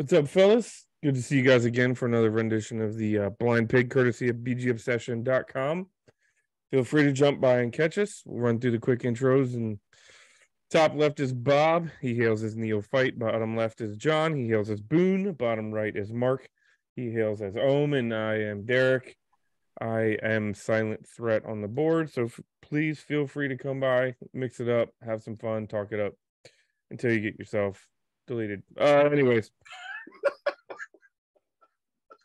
What's up, fellas? Good to see you guys again for another rendition of the Blind Pig, courtesy of BGObsession.com. Feel free to jump by and catch us. We'll run through the quick intros. And top left is Bob. He hails as Neophyte. Bottom left is John. He hails as Boone. Bottom right is Mark. He hails as Ohm. And I am Derek. I am Silent Threat on the board. So please feel free to come by, mix it up, have some fun, talk it up until you get yourself deleted. Anyways.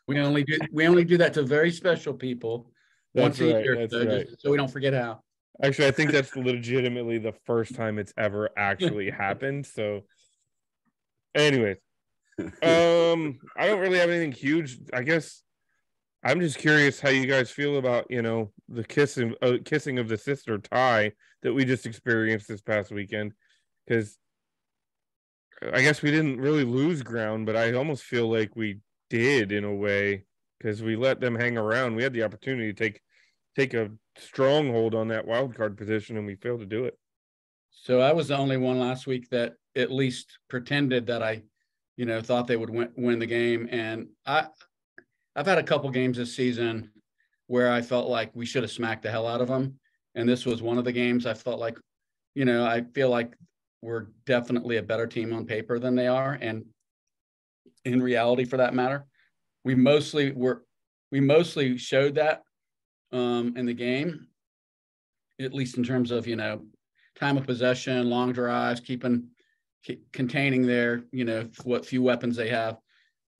We only do that to very special people once a year, just so we don't forget how. Actually, I think that's legitimately the first time it's ever actually happened. So, anyways, I don't really have anything huge. I guess I'm just curious how you guys feel about the kissing of the sister tie that we just experienced this past weekend, because I guess we didn't really lose ground, but I almost feel like we did in a way, because we let them hang around. We had the opportunity to take a stronghold on that wild card position, and we failed to do it. So I was the only one last week that at least pretended that I, thought they would win the game. And I've had a couple games this season where I felt like we should have smacked the hell out of them. And this was one of the games I felt like, I feel like we're definitely a better team on paper than they are. And in reality, for that matter, we mostly showed that in the game, at least in terms of time of possession, long drives, containing their what few weapons they have.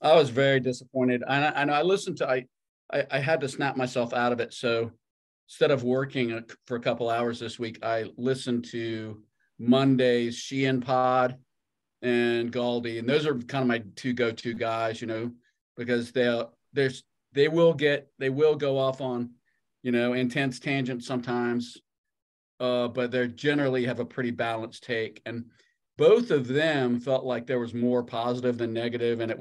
I was very disappointed. I know I listened to I had to snap myself out of it. So instead of working for a couple hours this week, I listened to Monday's Sheehan pod and Galdi, and those are kind of my two go-to guys, because they will go off on, intense tangents sometimes, but they generally have a pretty balanced take. And both of them felt like there was more positive than negative, and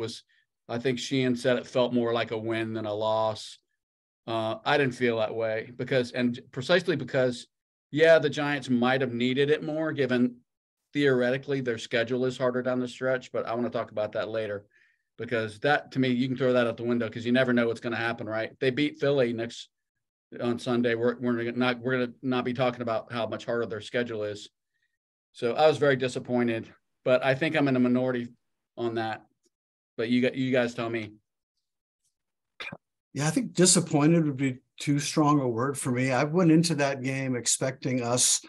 I think Sheehan said it felt more like a win than a loss. I didn't feel that way precisely because, the Giants might have needed it more, given theoretically their schedule is harder down the stretch, but I want to talk about that later, because that, to me, you can throw that out the window because you never know what's going to happen, right? If they beat Philly on Sunday, we're going to not be talking about how much harder their schedule is. So I was very disappointed, but I think I'm in a minority on that. But you guys tell me. Yeah, I think disappointed would be too strong a word for me. I went into that game expecting us,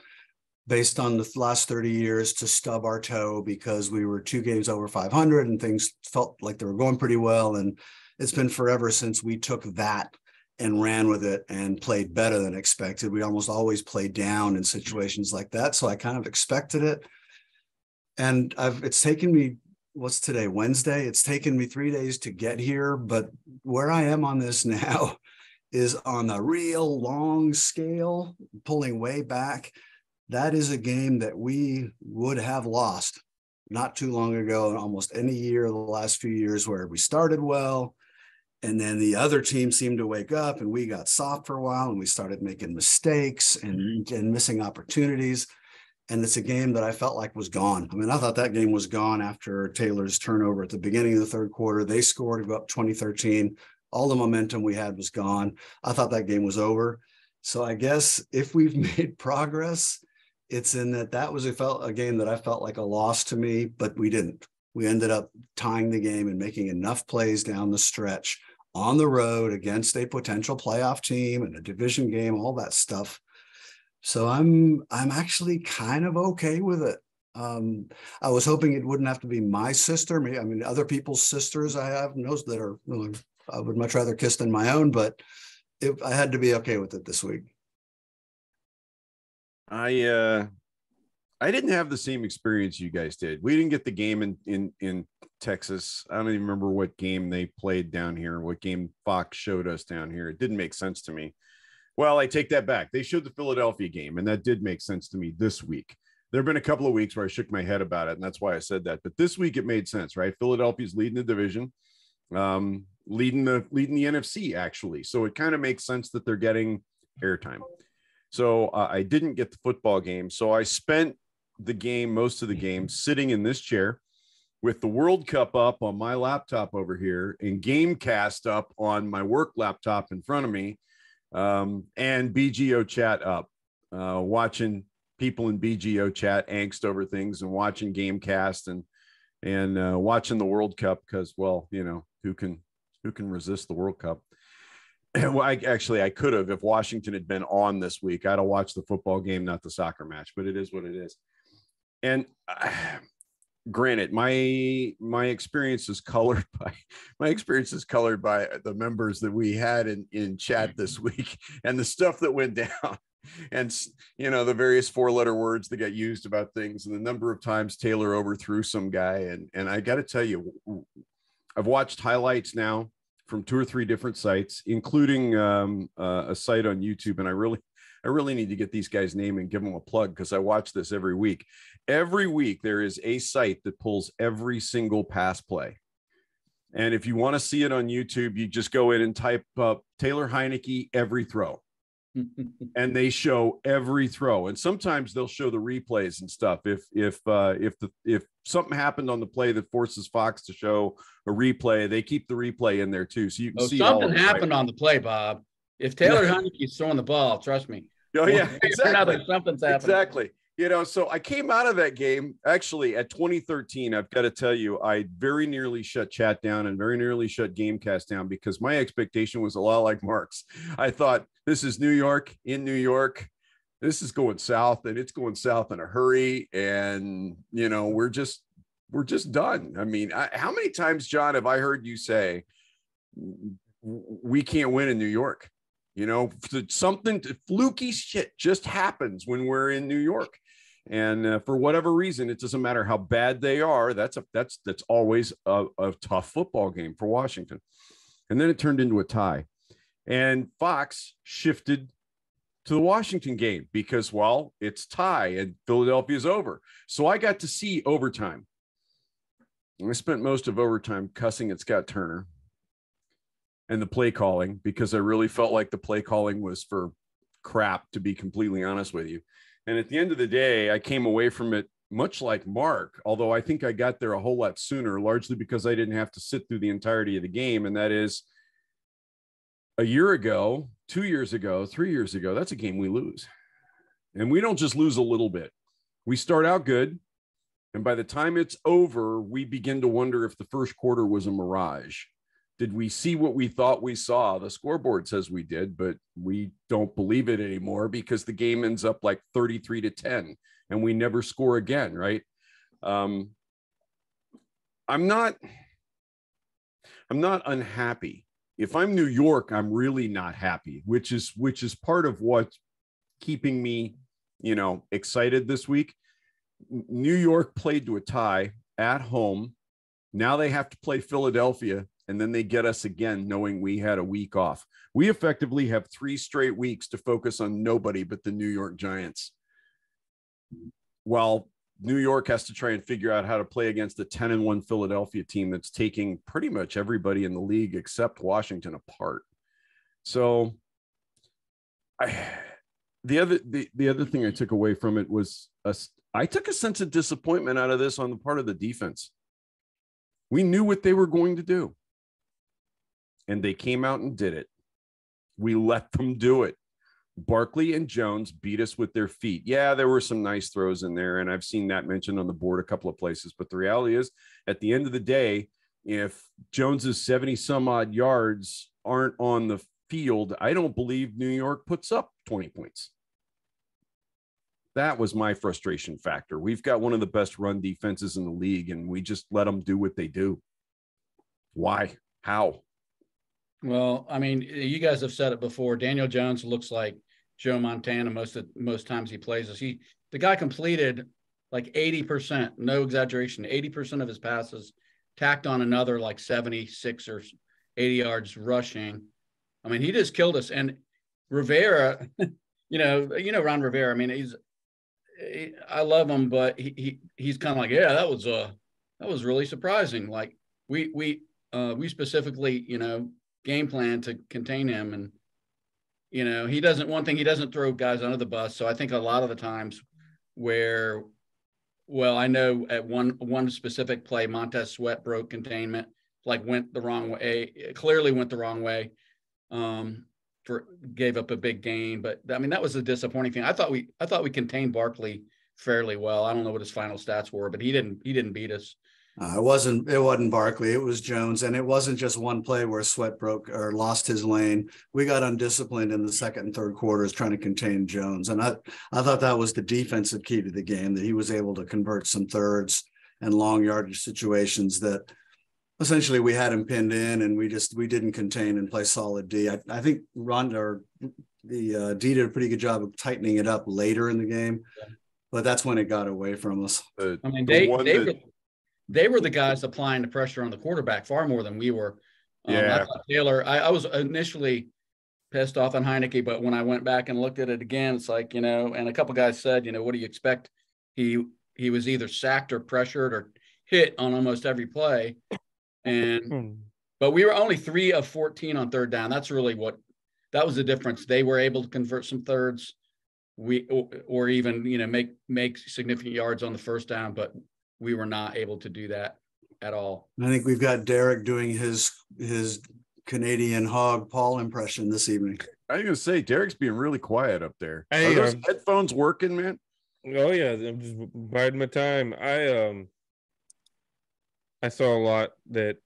based on the last 30 years, to stub our toe because we were 2 games over 500 and things felt like they were going pretty well. And it's been forever since we took that and ran with it and played better than expected. We almost always play down in situations like that. So I kind of expected it. And it's taken me, what's today, Wednesday? It's taken me 3 days to get here. But where I am on this now is on a real long scale, pulling way back. That is a game that we would have lost not too long ago in almost any year of the last few years, where we started well, and then the other team seemed to wake up and we got soft for a while and we started making mistakes and missing opportunities. And it's a game that I felt like was gone. I mean, I thought that game was gone after Taylor's turnover at the beginning of the third quarter. They scored to go up 2013. All the momentum we had was gone. I thought that game was over. So I guess if we've made progress, it's in that was a game that I felt like a loss to me, but we didn't. We ended up tying the game and making enough plays down the stretch on the road against a potential playoff team and a division game, all that stuff. So I'm actually kind of okay with it. I was hoping it wouldn't have to be my sister. I mean, other people's sisters I have knows that are, I would much rather kiss than my own, but I had to be okay with it this week. I didn't have the same experience you guys did. We didn't get the game in Texas. I don't even remember what game they played down here, what game Fox showed us down here. It didn't make sense to me. Well, I take that back. They showed the Philadelphia game, and that did make sense to me this week. There have been a couple of weeks where I shook my head about it, and that's why I said that. But this week it made sense, right? Philadelphia's leading the division, leading the NFC, actually. So it kind of makes sense that they're getting airtime. So I didn't get the football game. So I spent the game, most of the game, sitting in this chair with the World Cup up on my laptop over here and Gamecast up on my work laptop in front of me, and BGO chat up, watching people in BGO chat angst over things and watching Gamecast and watching the World Cup because, well, you know, who can resist the World Cup? Well, I could have, if Washington had been on this week, I'd have watched the football game, not the soccer match, but it is what it is. And granted, my experience is colored by the members that we had in chat this week and the stuff that went down, and, you know, the various 4-letter words that got used about things and the number of times Taylor overthrew some guy. And I got to tell you, I've watched highlights now from 2 or 3 different sites, including a site on YouTube. And I really need to get these guys' name and give them a plug because I watch this every week. Every week there is a site that pulls every single pass play. And if you want to see it on YouTube, you just go in and type up Taylor Heineke every throw. And they show every throw. And sometimes they'll show the replays and stuff. If something happened on the play that forces Fox to show a replay, they keep the replay in there too. So you can see something happened on the play, Bob. If Taylor Heineke's throwing the ball, trust me. Oh yeah, exactly. Something's happening. Exactly. You know, so I came out of that game actually at 2013. I've got to tell you, I very nearly shut chat down and very nearly shut Gamecast down because my expectation was a lot like Mark's. I thought, this is New York, in New York. This is going south, and it's going south in a hurry. And, you know, we're just done. I mean, how many times, John, have I heard you say we can't win in New York? You know, something fluky shit just happens when we're in New York. And for whatever reason, it doesn't matter how bad they are. That's always a tough football game for Washington. And then it turned into a tie. And Fox shifted to the Washington game because, well, it's tie and Philadelphia's over. So I got to see overtime. I spent most of overtime cussing at Scott Turner and the play calling because I really felt like the play calling was for crap, to be completely honest with you. And at the end of the day, I came away from it much like Mark, although I think I got there a whole lot sooner, largely because I didn't have to sit through the entirety of the game. And that is, a year ago, 2 years ago, 3 years ago, that's a game we lose. And we don't just lose a little bit. We start out good. And by the time it's over, we begin to wonder if the first quarter was a mirage. Did we see what we thought we saw? The scoreboard says we did, but we don't believe it anymore because the game ends up like 33-10 and we never score again, right? I'm not unhappy. If I'm New York, I'm really not happy, which is part of what's keeping me, you know, excited this week. New York played to a tie at home. Now they have to play Philadelphia, and then they get us again, knowing we had a week off. We effectively have 3 straight weeks to focus on nobody but the New York Giants. While New York has to try and figure out how to play against a 10-1 Philadelphia team that's taking pretty much everybody in the league except Washington apart. So the other thing I took away from it was I took a sense of disappointment out of this on the part of the defense. We knew what they were going to do, and they came out and did it. We let them do it. Barkley and Jones beat us with their feet. Yeah, there were some nice throws in there, and I've seen that mentioned on the board a couple of places. But the reality is, at the end of the day, if Jones's 70-some-odd yards aren't on the field, I don't believe New York puts up 20 points. That was my frustration factor. We've got one of the best run defenses in the league, and we just let them do what they do. Why? How? Well, I mean, you guys have said it before. Daniel Jones looks like Joe Montana most times he plays us. The guy completed like 80%, no exaggeration, 80% of his passes, tacked on another like 76 or 80 yards rushing. I mean, he just killed us. And Rivera, you know Ron Rivera. I mean, I love him, but he's kind of like, yeah, that was really surprising. Like we specifically, game plan to contain him, and he doesn't throw guys under the bus. So I think a lot of the times where Well, I know at one specific play, Montez Sweat broke containment, like went the wrong way. It clearly went the wrong way. Gave up a big gain, but I mean that was a disappointing thing. I thought we contained Barkley fairly well. I don't know what his final stats were, but he didn't beat us. It wasn't Barkley, it was Jones, and it wasn't just one play where Sweat broke or lost his lane. We got undisciplined in the second and third quarters trying to contain Jones, and I thought that was the defensive key to the game, that he was able to convert some thirds and long yardage situations that essentially we had him pinned in, and we didn't contain and play solid D. I think the D did a pretty good job of tightening it up later in the game, but that's when it got away from us. I mean, they were the guys applying the pressure on the quarterback far more than we were. I thought Taylor, I was initially pissed off on Heineke, but when I went back and looked at it again, it's like, and a couple guys said, what do you expect? He was either sacked or pressured or hit on almost every play. But we were only 3 of 14 on third down. That's really that was the difference. They were able to convert some thirds, or even, make significant yards on the first down, but we were not able to do that at all. I think we've got Derek doing his Canadian hog Paul impression this evening. I was going to say, Derek's being really quiet up there. Hey, are those headphones working, man? Oh yeah, I'm just biding my time. I saw a lot that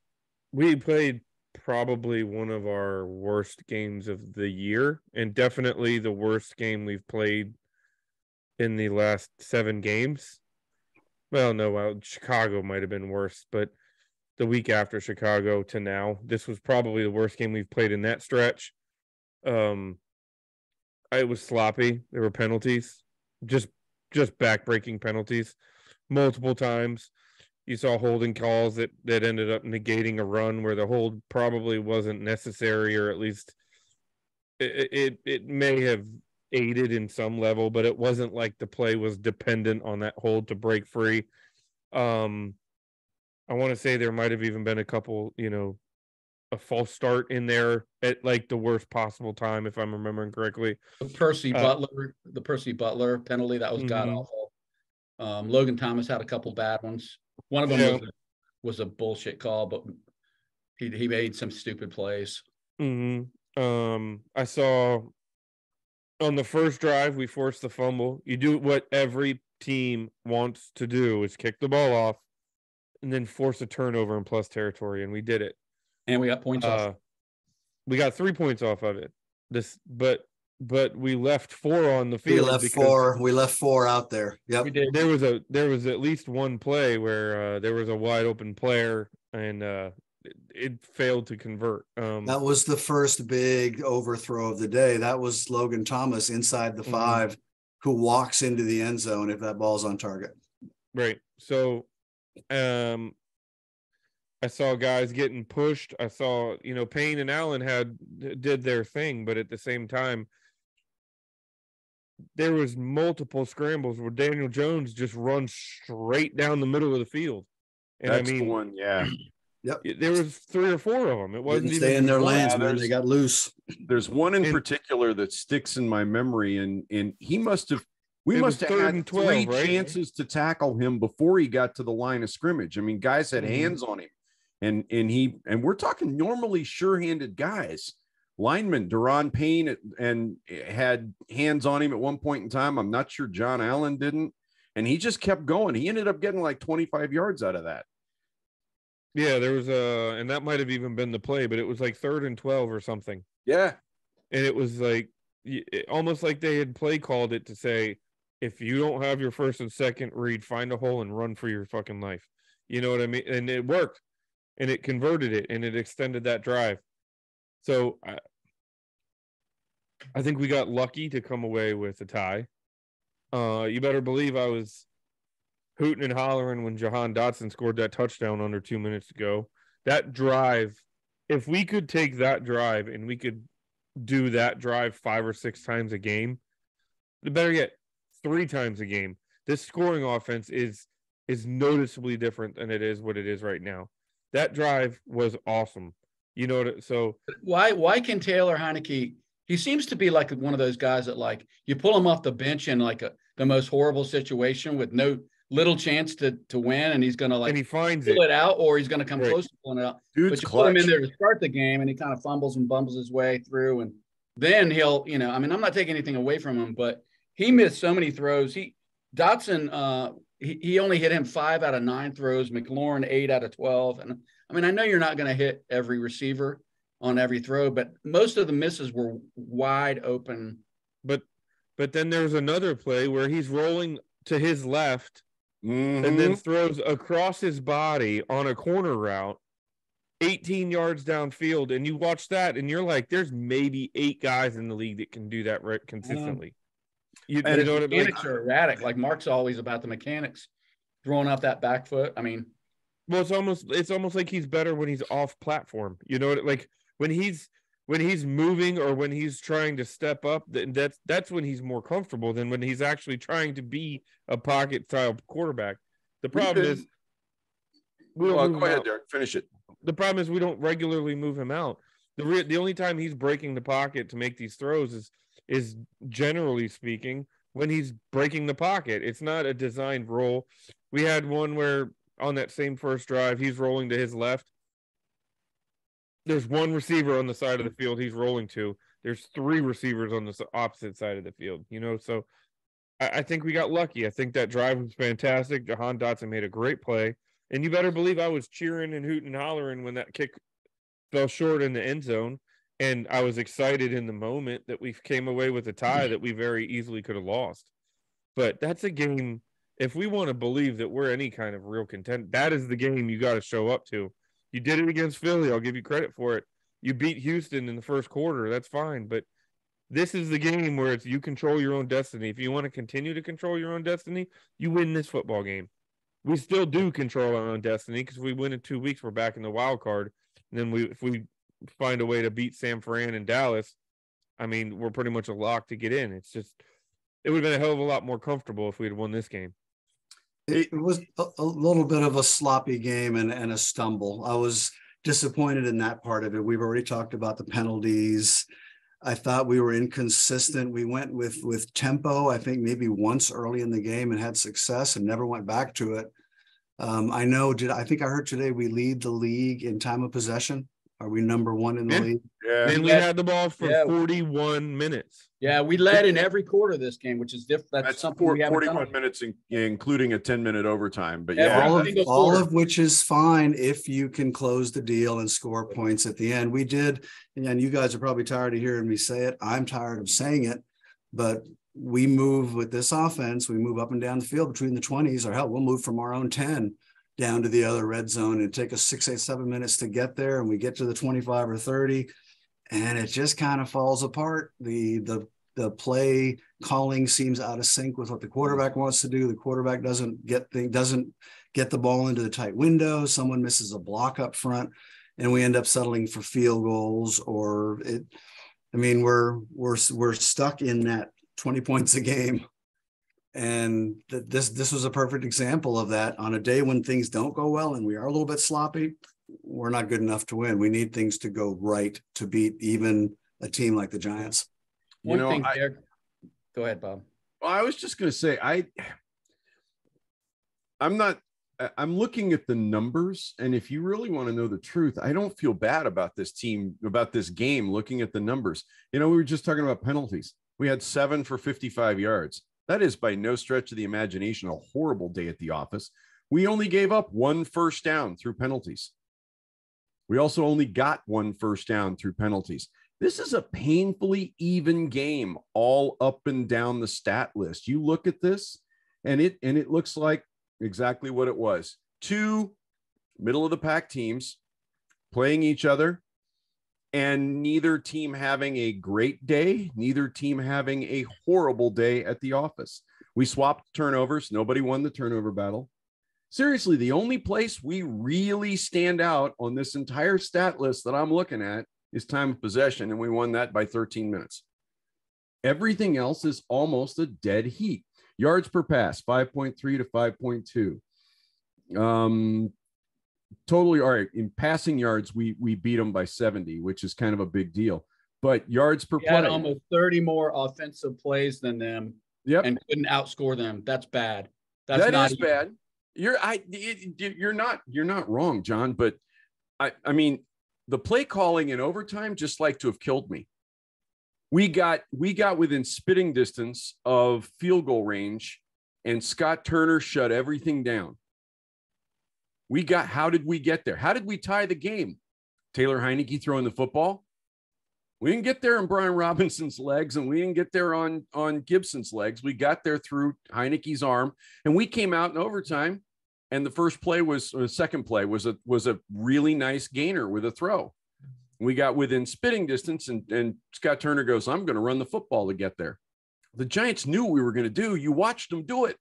we played probably one of our worst games of the year, and definitely the worst game we've played in the last 7 games. Well, Chicago might have been worse, but the week after Chicago to now, this was probably the worst game we've played in that stretch. It was sloppy. There were penalties, just back-breaking penalties multiple times. You saw holding calls that ended up negating a run where the hold probably wasn't necessary, or at least it may have aided in some level, but it wasn't like the play was dependent on that hold to break free. I want to say there might have even been a couple, a false start in there at like the worst possible time, if I'm remembering correctly. The Percy Butler penalty, that was god awful. Logan Thomas had a couple bad ones. One of them was a bullshit call, but he made some stupid plays. I saw on the first drive, we forced the fumble. You do what every team wants to do, is kick the ball off and then force a turnover in plus territory, and we did it. And we got points off. We got 3 points off of it. But we left 4 on the field. We left four out there. Yep. We did. There was at least one play where there was a wide open player, and it failed to convert. That was the first big overthrow of the day. That was Logan Thomas inside the 5, who walks into the end zone if that ball's on target. Right. So I saw guys getting pushed. I saw, Payne and Allen did their thing, but at the same time, there was multiple scrambles where Daniel Jones just runs straight down the middle of the field. And that's the one, yeah. Yep. There was 3 or 4 of them. It wasn't even stay in their lanes, man. They got loose. There's one in particular that sticks in my memory, and we must have had 3 chances to tackle him before he got to the line of scrimmage. I mean, guys had hands on him, and we're talking normally sure-handed guys. Lineman Deron Payne and had hands on him at one point in time. I'm not sure John Allen didn't, and he just kept going. He ended up getting like 25 yards out of that. Yeah, there was and that might have even been the play, but it was like 3rd and 12 or something. Yeah. And it was like almost like they had play called it to say, if you don't have your first and second read, find a hole and run for your fucking life. You know what I mean? And it worked, and it converted it, and it extended that drive. So I think we got lucky to come away with a tie. You better believe I was hooting and hollering when Jahan Dotson scored that touchdown under 2 minutes to go. That drive, if we could take that drive and we could do that drive 5 or 6 times a game, better yet, 3 times a game, this scoring offense is noticeably different than it is what it is right now. That drive was awesome. So why can Taylor Heineke, he seems to be like one of those guys that, like, you pull him off the bench in like the most horrible situation with no little chance to win, and he's going to and he finds pull it out, or he's going to come Right. close to pulling it out. Dude's But you put him in clutch. there to start the game, and he kind of fumbles and bumbles his way through, and then he'll, I mean, I'm not taking anything away from him, but he missed so many throws. Dotson, he only hit him 5 out of 9 throws. McLaurin 8 out of 12. And I mean, I know you're not going to hit every receiver on every throw, but most of the misses were wide open. But then there's another play where he's rolling to his left and then throws across his body on a corner route 18 yards downfield, and you watch that and you're like, there's maybe 8 guys in the league that can do that consistently. You know what I mean? Mechanics are erratic. Like Mark's always about the mechanics, throwing out that back foot. I mean, well, it's almost like he's better when he's off platform. You know what? Like when he's moving or when he's trying to step up, that's when he's more comfortable than when he's actually trying to be a pocket style quarterback. The problem is, go ahead, Derek. Finish it. The problem is we don't regularly move him out. The only time he's breaking the pocket to make these throws is generally speaking when he's breaking the pocket. It's not a designed roll. We had one where on that same first drive, he's rolling to his left. There's one receiver on the side of the field he's rolling to. There's 3 receivers on the opposite side of the field, so I think we got lucky. I think that drive was fantastic. Jahan Dotson made a great play, and you better believe I was cheering and hooting and hollering when that kick fell short in the end zone. And I was excited in the moment that we came away with a tie that we very easily could have lost. But that's a game, if we want to believe that we're any kind of real content, that is the game you got to show up to. You did it against Philly. I'll give you credit for it. You beat Houston in the first quarter. That's fine. But this is the game where it's you control your own destiny. If you want to continue to control your own destiny, you win this football game. We still do control our own destiny because we win in 2 weeks. We're back in the wild card. And then if we find a way to beat San Fran and Dallas, I mean, we're pretty much a lock to get in. It's just, it would have been a hell of a lot more comfortable if we had won this game. It was a little bit of a sloppy game and a stumble. I was disappointed in that part of it. We've already talked about the penalties. I thought we were inconsistent. We went with tempo, I think maybe once early in the game and had success and never went back to it. I think I heard today we lead the league in time of possession. Are we number 1 in the league? Yeah. And we had the ball for 41 minutes. Yeah, we led in every quarter of this game, which is different. That's something we haven't 41 done. minutes, including a 10-minute overtime. But all of which is fine if you can close the deal and score points at the end. We did, and you guys are probably tired of hearing me say it. I'm tired of saying it, but we move with this offense. We move up and down the field between the 20s, or hell, we'll move from our own 10 down to the other red zone and take us 6, 8, 7 minutes to get there. And we get to the 25 or 30 and it just kind of falls apart. The play calling seems out of sync with what the quarterback wants to do. The quarterback doesn't get the ball into the tight window. Someone misses a block up front and we end up settling for field goals we're stuck in that 20 points a game. And this was a perfect example of that. On a day when things don't go well and we are a little bit sloppy, we're not good enough to win. We need things to go right to beat even a team like the Giants. Go ahead, Bob. Well, I was just going to say, I'm looking at the numbers. And if you really want to know the truth, I don't feel bad about this team, about this game, looking at the numbers. We were just talking about penalties. We had 7 for 55 yards. That is by no stretch of the imagination a horrible day at the office. We only gave up 1 first down through penalties. We also only got 1 first down through penalties. This is a painfully even game all up and down the stat list. You look at this and it looks like exactly what it was. 2 middle of the pack teams playing each other, and neither team having a great day, neither team having a horrible day at the office. We swapped turnovers. Nobody won the turnover battle. Seriously, the only place we really stand out on this entire stat list that I'm looking at is time of possession, and we won that by 13 minutes. Everything else is almost a dead heat. Yards per pass, 5.3 to 5.2. Totally all right. In passing yards, we beat them by 70, which is kind of a big deal. But yards per play, had almost 30 more offensive plays than them. Yep. And couldn't outscore them. That's bad. That not is bad. You're not wrong, John. But I mean, the play calling in overtime just like to have killed me. We got within spitting distance of field goal range, and Scott Turner shut everything down. How did we get there? How did we tie the game? Taylor Heineke throwing the football. We didn't get there on Brian Robinson's legs, and we didn't get there on Gibson's legs. We got there through Heineke's arm, and we came out in overtime. And the second play was a really nice gainer with a throw. We got within spitting distance, and Scott Turner goes, "I'm going to run the football to get there." The Giants knew what we were going to do. You watched them do it.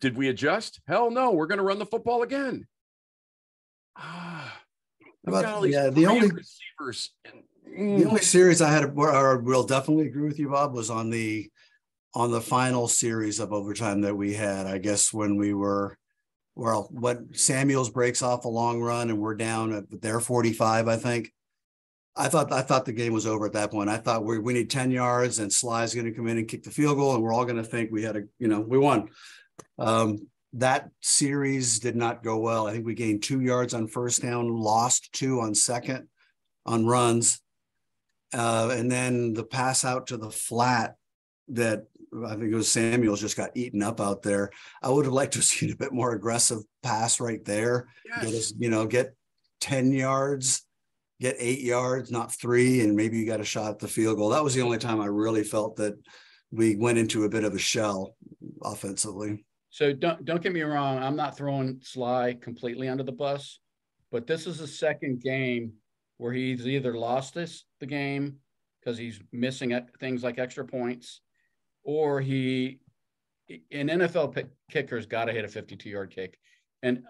Did we adjust? Hell no. We're going to run the football again. The only receivers. The only series I had where I will definitely agree with you, Bob, was on the final series of overtime that we had. I guess when when Samuels breaks off a long run and we're down at their 45, I think. I thought the game was over at that point. I thought we need 10 yards and Sly's going to come in and kick the field goal, and we're all going to think we won. That series did not go well. I think we gained 2 yards on first down, lost 2 on second on runs. And then the pass out to the flat that I think it was Samuels just got eaten up out there. I would have liked to see a bit more aggressive pass right there. Yes. Get 10 yards, get 8 yards, not 3, and maybe you got a shot at the field goal. That was the only time I really felt that we went into a bit of a shell offensively. So don't get me wrong. I'm not throwing Sly completely under the bus, but this is the second game where he's either lost the game because he's missing things like extra points, or an NFL kicker's got to hit a 52-yard kick. And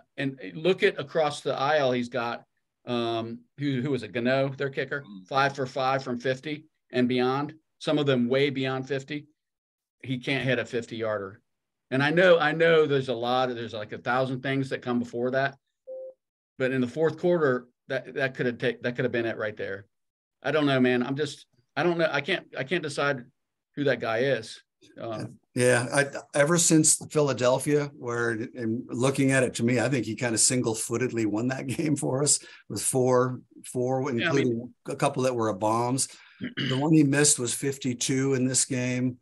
look at across the aisle, he's got who was it? Gano, their kicker, 5 for 5 from 50 and beyond. Some of them way beyond 50. He can't hit a 50-yarder. And I know there's like 1,000 things that come before that, but in the fourth quarter, that could have been it right there. I don't know, man. I don't know. I can't decide who that guy is. Ever since Philadelphia, where looking at it, to me, I think he kind of single-footedly won that game for us with four, including a couple that were bombs. The one he missed was 52 in this game,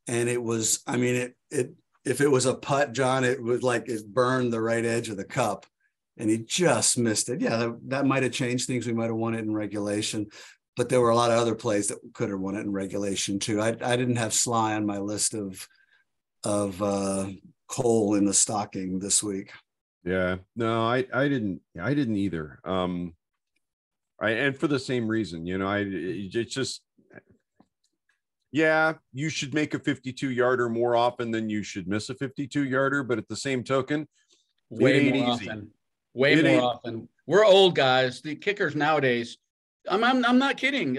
and it was, if it was a putt, John, it was like it burned the right edge of the cup, and he just missed it. Yeah, that might have changed things. We might have won it in regulation, but there were a lot of other plays that could have won it in regulation too. I didn't have Sly on my list of coal in the stocking this week. Yeah, no, I didn't either. And for the same reason, it's just, yeah, you should make a 52-yarder more often than you should miss a 52-yarder. But at the same token, way more often. We're old guys. The kickers nowadays, I'm not kidding.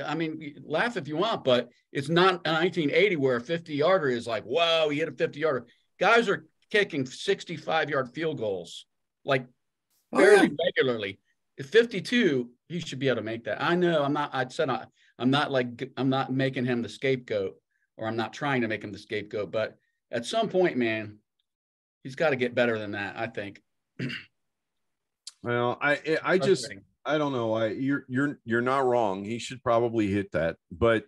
Laugh if you want, but it's not 1980 where a 50-yarder is like, whoa, he hit a 50-yarder. Guys are kicking 65-yard field goals like fairly regularly. At 52, he should be able to make that. I know I'm not making him the scapegoat, or I'm not trying to make him the scapegoat, but at some point, man, he's got to get better than that, I think. Well, I don't know. You're not wrong. He should probably hit that, but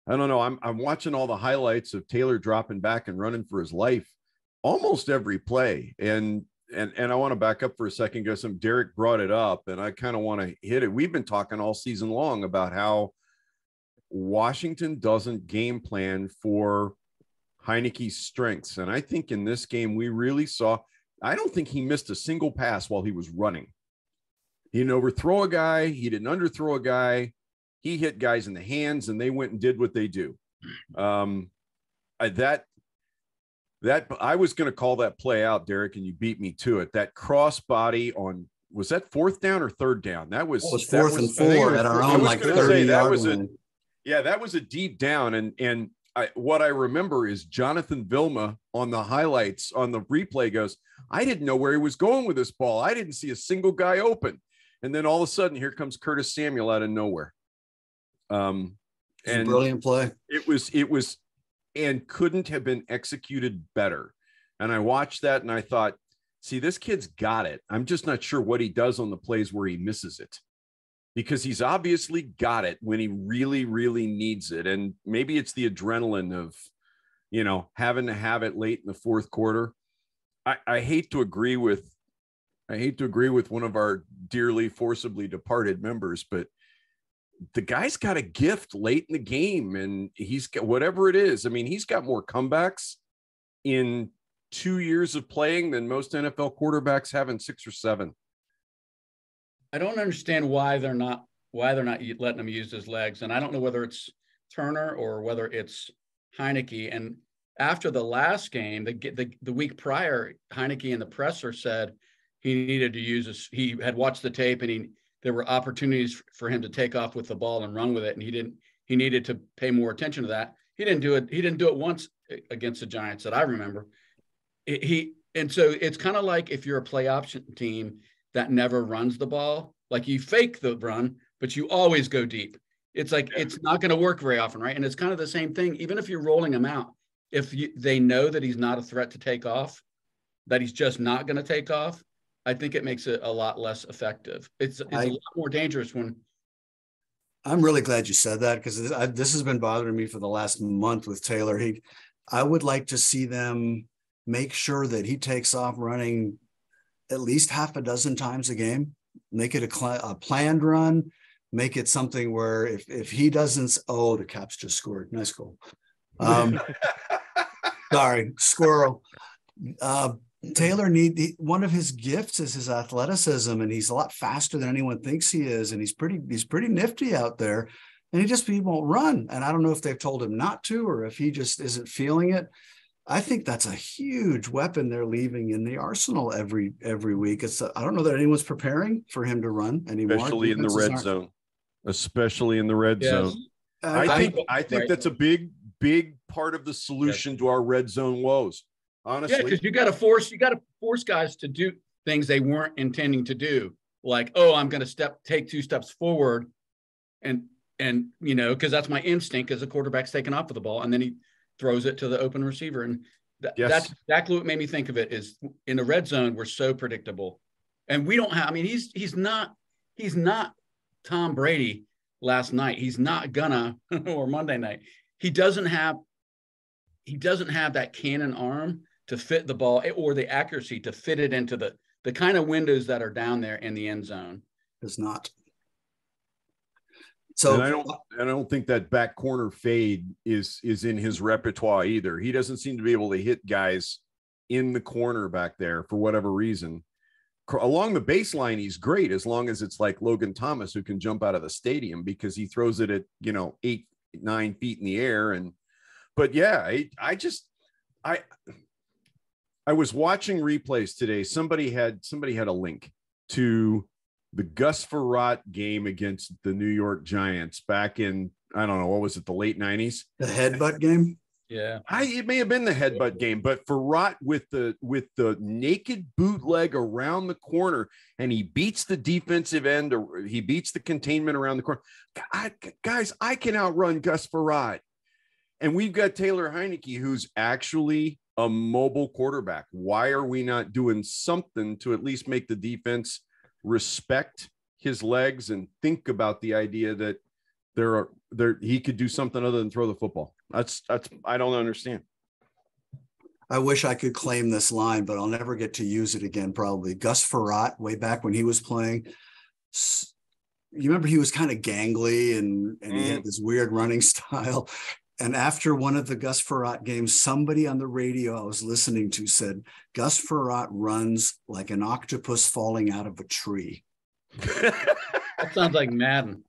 I don't know. I'm watching all the highlights of Taylor dropping back and running for his life almost every play. And I want to back up for a second because Derek brought it up, and I kind of want to hit it. We've been talking all season long about how Washington doesn't game plan for Heineke's strengths. And I think in this game, we really saw, I don't think he missed a single pass while he was running. He didn't overthrow a guy. He didn't underthrow a guy. He hit guys in the hands, and they went and did what they do. That I was going to call that play out, Derek, and you beat me to it. That cross body on, was that 4th down or 3rd down? That was fourth and 4 at our own, like 30-yard line. That was a deep down. And what I remember is Jonathan Vilma on the highlights on the replay goes, I didn't know where he was going with this ball. I didn't see a single guy open. And then all of a sudden, here comes Curtis Samuel out of nowhere. And brilliant play. It was, and couldn't have been executed better. And I watched that and I thought, see, this kid's got it. I'm just not sure what he does on the plays where he misses it, because he's obviously got it when he really, really needs it. And maybe it's the adrenaline of, having to have it late in the fourth quarter. I hate to agree with one of our dearly forcibly departed members, but the guy's got a gift late in the game, and he's got whatever it is. I mean, he's got more comebacks in 2 years of playing than most NFL quarterbacks have in 6 or 7. I don't understand why they're not letting him use his legs. And I don't know whether it's Turner or whether it's Heineke. And after the last game, the week prior, Heineke in the presser said he needed to use he had watched the tape, and there were opportunities for him to take off with the ball and run with it. And he needed to pay more attention to that. He didn't do it. He didn't do it once against the Giants that I remember. And so it's kind of like if you're a play option team that never runs the ball, like you fake the run, but you always go deep. It's like, it's not going to work very often, right? And it's kind of the same thing. Even if you're rolling him out, if they know that he's not a threat to take off, that he's just not going to take off, I think it makes it a lot less effective. It's a lot more dangerous when. I'm really glad you said that, because this has been bothering me for the last month with Taylor. I would like to see them make sure that he takes off running at least half a dozen times a game. Make it a planned run. Make it something where if he doesn't, the Caps just scored. Nice goal. Sorry, squirrel. Taylor one of his gifts is his athleticism, and he's a lot faster than anyone thinks he is, and he's pretty nifty out there, and he won't run. And I don't know if they've told him not to, or if he just isn't feeling it. I think that's a huge weapon they're leaving in the arsenal every week. I don't know that anyone's preparing for him to run anymore, especially in the red zone. Especially in the red zone. I think that's a big part of the solution to our red zone woes. Honestly, yeah, because you got to force guys to do things they weren't intending to do, like, I'm going to take 2 steps forward, and because that's my instinct as a quarterback's taking off with the ball, and then he throws it to the open receiver, and that's exactly what made me think of it. Is in the red zone we're so predictable, and we don't have. I mean, he's not Tom Brady last night. He's not gonna or Monday night. He doesn't have that cannon arm to fit the ball, or the accuracy to fit it into the kind of windows that are down there in the end zone. Does not. So and I don't think that back corner fade is in his repertoire either. He doesn't seem to be able to hit guys in the corner back there for whatever reason. Along the baseline, he's great, as long as it's like Logan Thomas, who can jump out of the stadium, because he throws it at 8-9 feet in the air. But yeah, I was watching replays today. Somebody had a link to the Gus Frerotte game against the New York Giants back in, I don't know, what was it, the late 90s? The headbutt game? Yeah. It may have been the headbutt game, but Frerotte with the naked bootleg around the corner, and he beats the defensive end, or he beats the containment around the corner. Guys, I can outrun Gus Frerotte. And we've got Taylor Heineke, who's actually a mobile quarterback. Why are we not doing something to at least make the defense respect his legs and think about the idea that he could do something other than throw the football? That's I don't understand. I wish I could claim this line, but I'll never get to use it again, probably. Gus Frerotte, way back when he was playing, you remember he was kind of gangly and he had this weird running style. And after one of the Gus Frerotte games, somebody on the radio I was listening to said, Gus Frerotte runs like an octopus falling out of a tree. That sounds like Madden.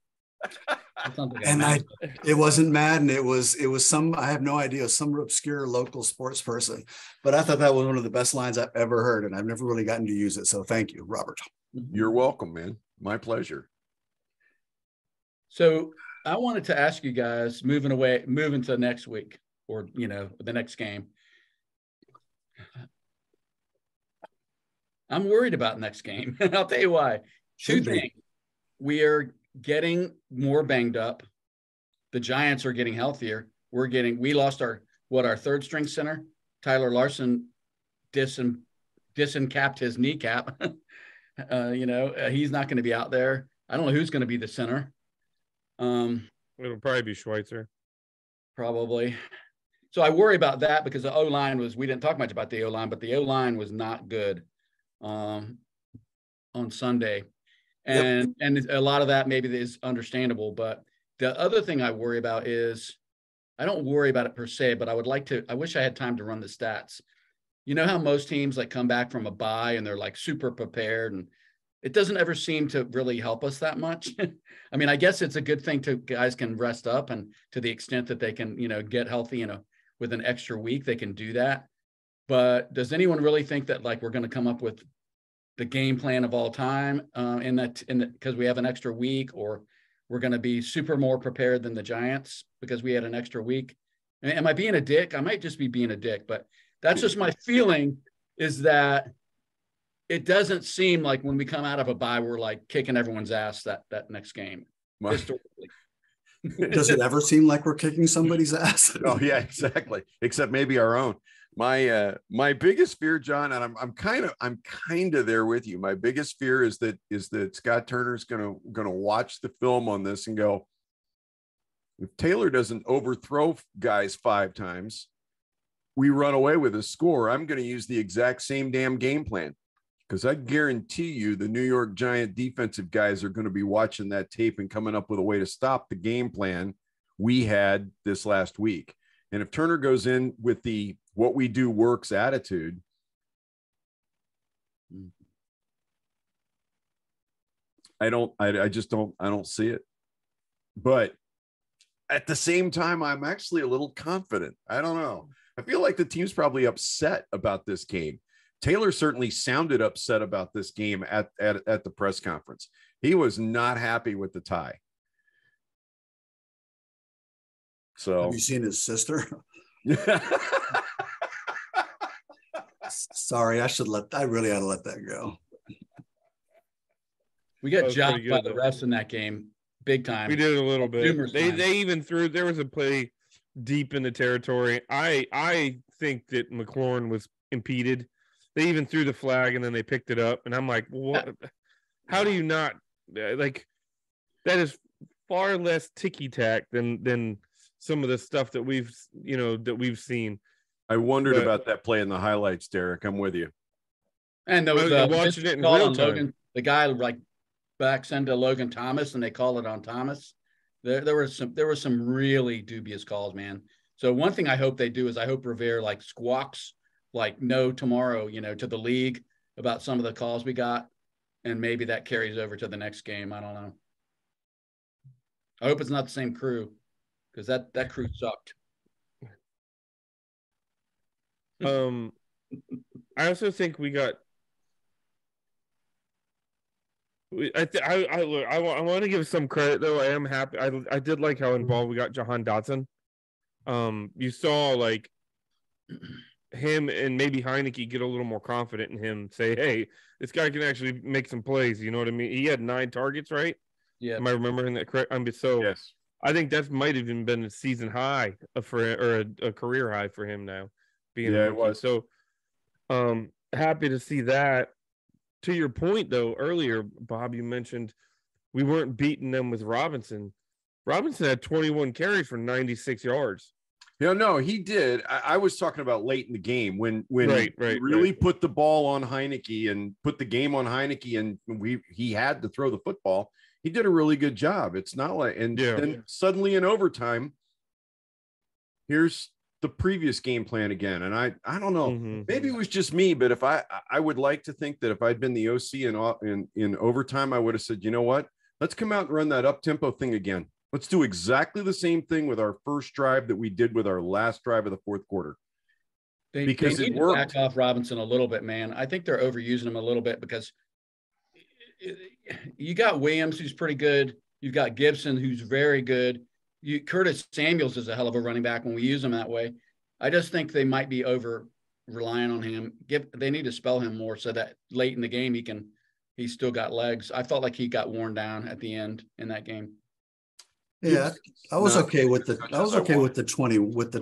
It wasn't Madden. It was some, I have no idea, some obscure local sports person. But I thought that was one of the best lines I've ever heard, and I've never really gotten to use it. So thank you, Robert. You're welcome, man. My pleasure. So I wanted to ask you guys, moving to next week, or the next game. I'm worried about next game. I'll tell you why. Two things. We are getting more banged up. The Giants are getting healthier. We lost our third string center. Tyler Larson disencapped his kneecap. He's not going to be out there. I don't know who's going to be the center. It'll probably be Schweitzer. Probably. So I worry about that because the O-line we didn't talk much about the O-line, but the O-line was not good on Sunday. And a lot of that maybe is understandable. But the other thing I worry about is, I don't worry about it per se, but I wish I had time to run the stats. You know how most teams like come back from a bye and they're like super prepared, and it doesn't ever seem to really help us that much. I mean, I guess it's a good thing guys can rest up, and to the extent that they can, get healthy, with an extra week, they can do that. But does anyone really think that like we're going to come up with the game plan of all time because we have an extra week, or we're going to be super more prepared than the Giants because we had an extra week? Am I being a dick? I might just be being a dick, but that's just my feeling, is that it doesn't seem like when we come out of a bye, we're like kicking everyone's ass that next game. Historically. Does it ever seem like we're kicking somebody's ass? Oh yeah, exactly. Except maybe our own. My biggest fear, John, and I'm kind of there with you. My biggest fear is that Scott Turner's gonna watch the film on this and go, if Taylor doesn't overthrow guys 5 times, we run away with a score. I'm going to use the exact same damn game plan, because I guarantee you the New York Giant defensive guys are going to be watching that tape and coming up with a way to stop the game plan we had this last week. And if Turner goes in with the what we do works attitude, I don't see it. But at the same time, I'm actually a little confident. I don't know. I feel like the team's probably upset about this game. Taylor certainly sounded upset about this game at the press conference. He was not happy with the tie. So have you seen his sister? Sorry, I really ought to let that go. We got jobbed by the refs in that game, big time. We did a little bit. They even threw. There was a play deep in the territory. I think that McLaurin was impeded. They even threw the flag and then they picked it up, and I'm like, what? How do you not like? That is far less ticky tack than some of the stuff that we've seen. I wondered about that play in the highlights, Derek. I'm with you. And I was watching it in real time. The guy like backs into Logan Thomas, and they call it on Thomas. There were some really dubious calls, man. So one thing I hope they do is I hope Revere like squawks like no tomorrow, to the league about some of the calls we got, and maybe that carries over to the next game. I don't know. I hope it's not the same crew, because that crew sucked. I also think we got. I want to give some credit though. I am happy. I did like how involved we got Jahan Dotson. You saw like him and maybe Heineke get a little more confident in him. Say, hey, this guy can actually make some plays. You know what I mean? He had 9 targets, right? Yeah. Am I remembering that correct? Yes. I think that might have even been a season high or a career high for him now. It was. So, happy to see that. To your point, though, earlier, Bob, you mentioned we weren't beating them with Robinson. Robinson had 21 carries for 96 yards. No, he did. I was talking about late in the game when he put the ball on Heineke and put the game on Heineke, and he had to throw the football. He did a really good job. It's not like, then suddenly in overtime, here's the previous game plan again. And I don't know, maybe it was just me, but if I would like to think that if I'd been the OC in overtime, I would have said, you know what, let's come out and run that up tempo thing again. Let's do exactly the same thing with our first drive that we did with our last drive of the fourth quarter. Because they need to back off Robinson a little bit, man. I think they're overusing him a little bit, because you got Williams, who's pretty good. You've got Gibson, who's very good. Curtis Samuels is a hell of a running back when we use him that way. I just think they might be over relying on him. They need to spell him more so that late in the game he's still got legs. I felt like he got worn down at the end in that game. Yeah, I was okay with the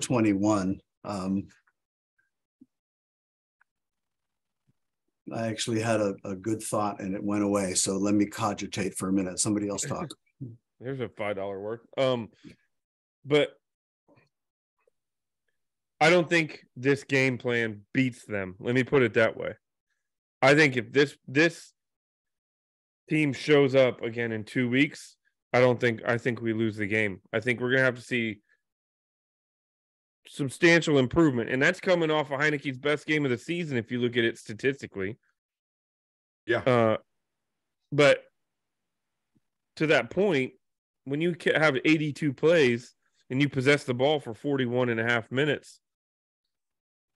21. I actually had a good thought and it went away. So let me cogitate for a minute. Somebody else talk. There's a $5 word. But I don't think this game plan beats them. Let me put it that way. I think if this team shows up again in 2 weeks, I think we lose the game. I think we're gonna have to see substantial improvement, and that's coming off of Heineke's best game of the season if you look at it statistically. Yeah. But to that point, when you have 82 plays and you possess the ball for 41 and a half minutes,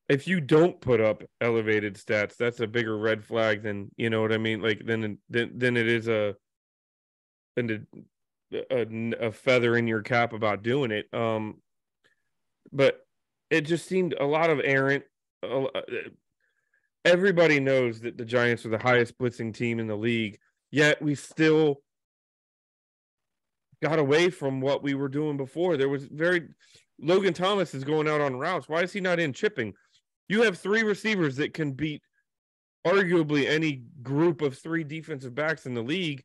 if you don't put up elevated stats, that's a bigger red flag than, you know what I mean? Like then it is a feather in your cap about doing it. But it just seemed a lot of errant. Everybody knows that the Giants are the highest blitzing team in the league, yet we still got away from what we were doing before. Logan Thomas is going out on routes. Why is he not in chipping? You have 3 receivers that can beat arguably any group of 3 defensive backs in the league,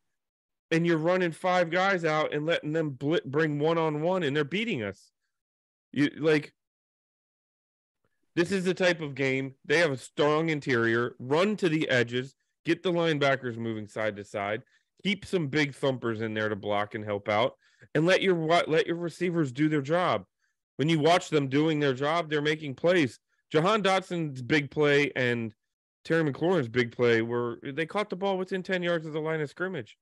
and you're running 5 guys out and letting them bring one-on-one, and they're beating us. This is the type of game. They have a strong interior, run to the edges, get the linebackers moving side to side, keep some big thumpers in there to block and help out, and let your receivers do their job. When you watch them doing their job, they're making plays. Jahan Dotson's big play and Terry McLaurin's big play were they caught the ball within 10 yards of the line of scrimmage.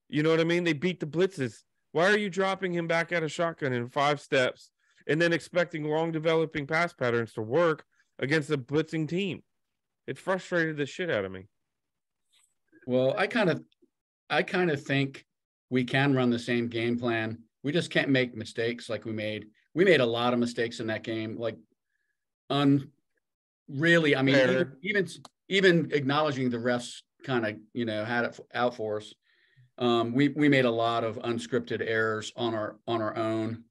You know what I mean? They beat the blitzes. Why are you dropping him back out of shotgun in 5 steps and then expecting long developing pass patterns to work against a blitzing team? It frustrated the shit out of me. Well, I kind of think we can run the same game plan. We just can't make mistakes like we made. We made a lot of mistakes in that game. Like, really, I mean, even acknowledging the refs kind of, had it out for us. We made a lot of unscripted errors on our own.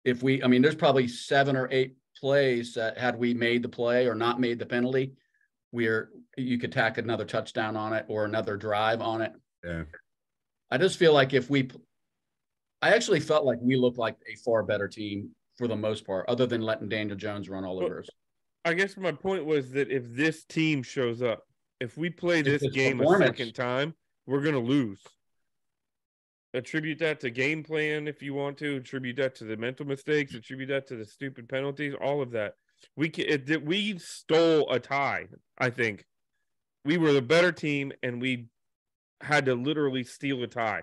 There's probably 7 or 8 plays that had we made the play or not made the penalty, you could tack another touchdown on it or another drive on it. Yeah. I just feel like I actually felt like we looked like a far better team for the most part, other than letting Daniel Jones run all over us. I guess my point was that if this team shows up, if we play this game a second time, we're going to lose. Attribute that to game plan if you want to. Attribute that to the mental mistakes. Attribute that to the stupid penalties. All of that. We stole a tie, I think. We were the better team, and we had to literally steal a tie.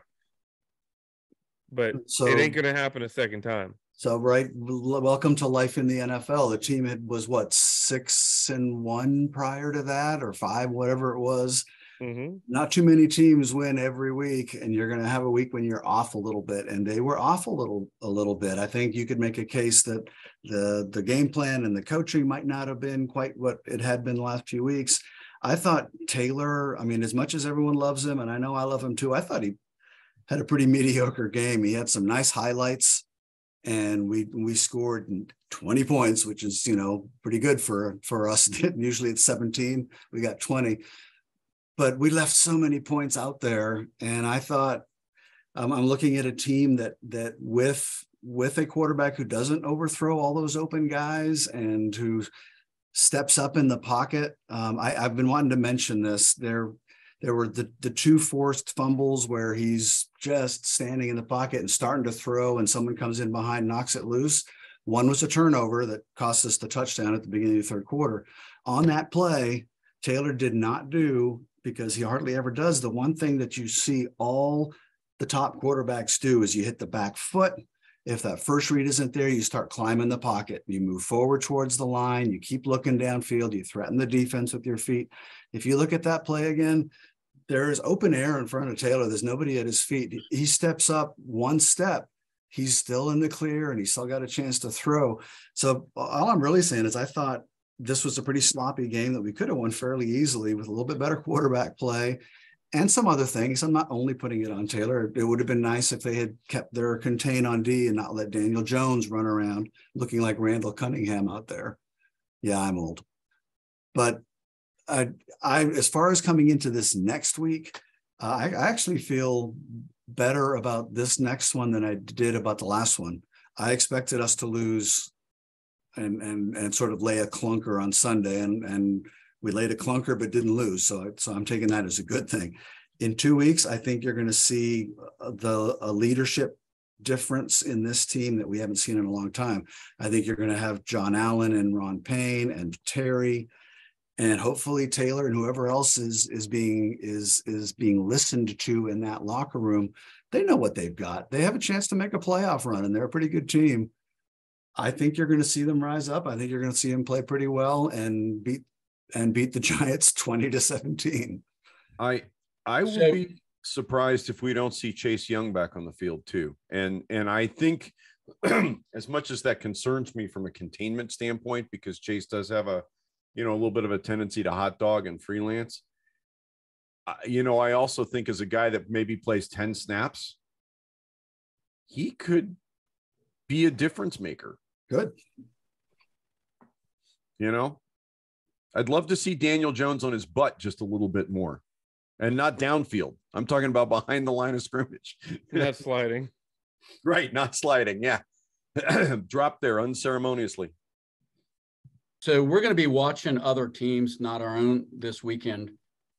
But it ain't going to happen a second time. So, right, welcome to life in the NFL. The team was 6-1 prior to that, or 5, whatever it was. Mm-hmm. Not too many teams win every week, and you're going to have a week when you're off a little bit, and they were off a little bit. I think you could make a case that the game plan and the coaching might not have been quite what it had been the last few weeks. I thought Taylor, as much as everyone loves him, and I know I love him too, I thought he had a pretty mediocre game. He had some nice highlights, and we scored 20 points, which is, pretty good for us. Usually it's 17. We got 20. But we left so many points out there, and I thought I'm looking at a team that with a quarterback who doesn't overthrow all those open guys and who steps up in the pocket. I've been wanting to mention this. There were the 2 forced fumbles where he's just standing in the pocket and starting to throw, and someone comes in behind, knocks it loose. One was a turnover that cost us the touchdown at the beginning of the 3rd quarter. On that play, Taylor did not do, because he hardly ever does, the one thing that you see all the top quarterbacks do is you hit the back foot. If that first read isn't there, you start climbing the pocket. You move forward towards the line. You keep looking downfield. You threaten the defense with your feet. If you look at that play again, there is open air in front of Taylor. There's nobody at his feet. He steps up 1 step. He's still in the clear, and he's still got a chance to throw. So all I'm really saying is I thought this was a pretty sloppy game that we could have won fairly easily with a little bit better quarterback play and some other things. I'm not only putting it on Taylor. It would have been nice if they had kept their contain on D and not let Daniel Jones run around looking like Randall Cunningham out there. Yeah, I'm old. But as far as coming into this next week, I actually feel better about this next one than I did about the last one. I expected us to lose and sort of lay a clunker on Sunday, and we laid a clunker but didn't lose. So I'm taking that as a good thing. In 2 weeks, I think you're going to see a leadership difference in this team that we haven't seen in a long time. I think you're going to have John Allen and Ron Payne and Terry, and hopefully Taylor and whoever else is being listened to in that locker room. They know what they've got. They have a chance to make a playoff run, and they're a pretty good team. I think you're going to see them rise up. I think you're going to see them play pretty well and beat the Giants 20-17. I will be surprised if we don't see Chase Young back on the field too. And I think as much as that concerns me from a containment standpoint, because Chase does have a little bit of a tendency to hot dog and freelance. I also think as a guy that maybe plays 10 snaps, he could be a difference maker. Good. I'd love to see Daniel Jones on his butt just a little bit more, and not downfield. I'm talking about behind the line of scrimmage. Not sliding. Right, not sliding. Yeah. Drop there unceremoniously. So we're going to be watching other teams, not our own, this weekend,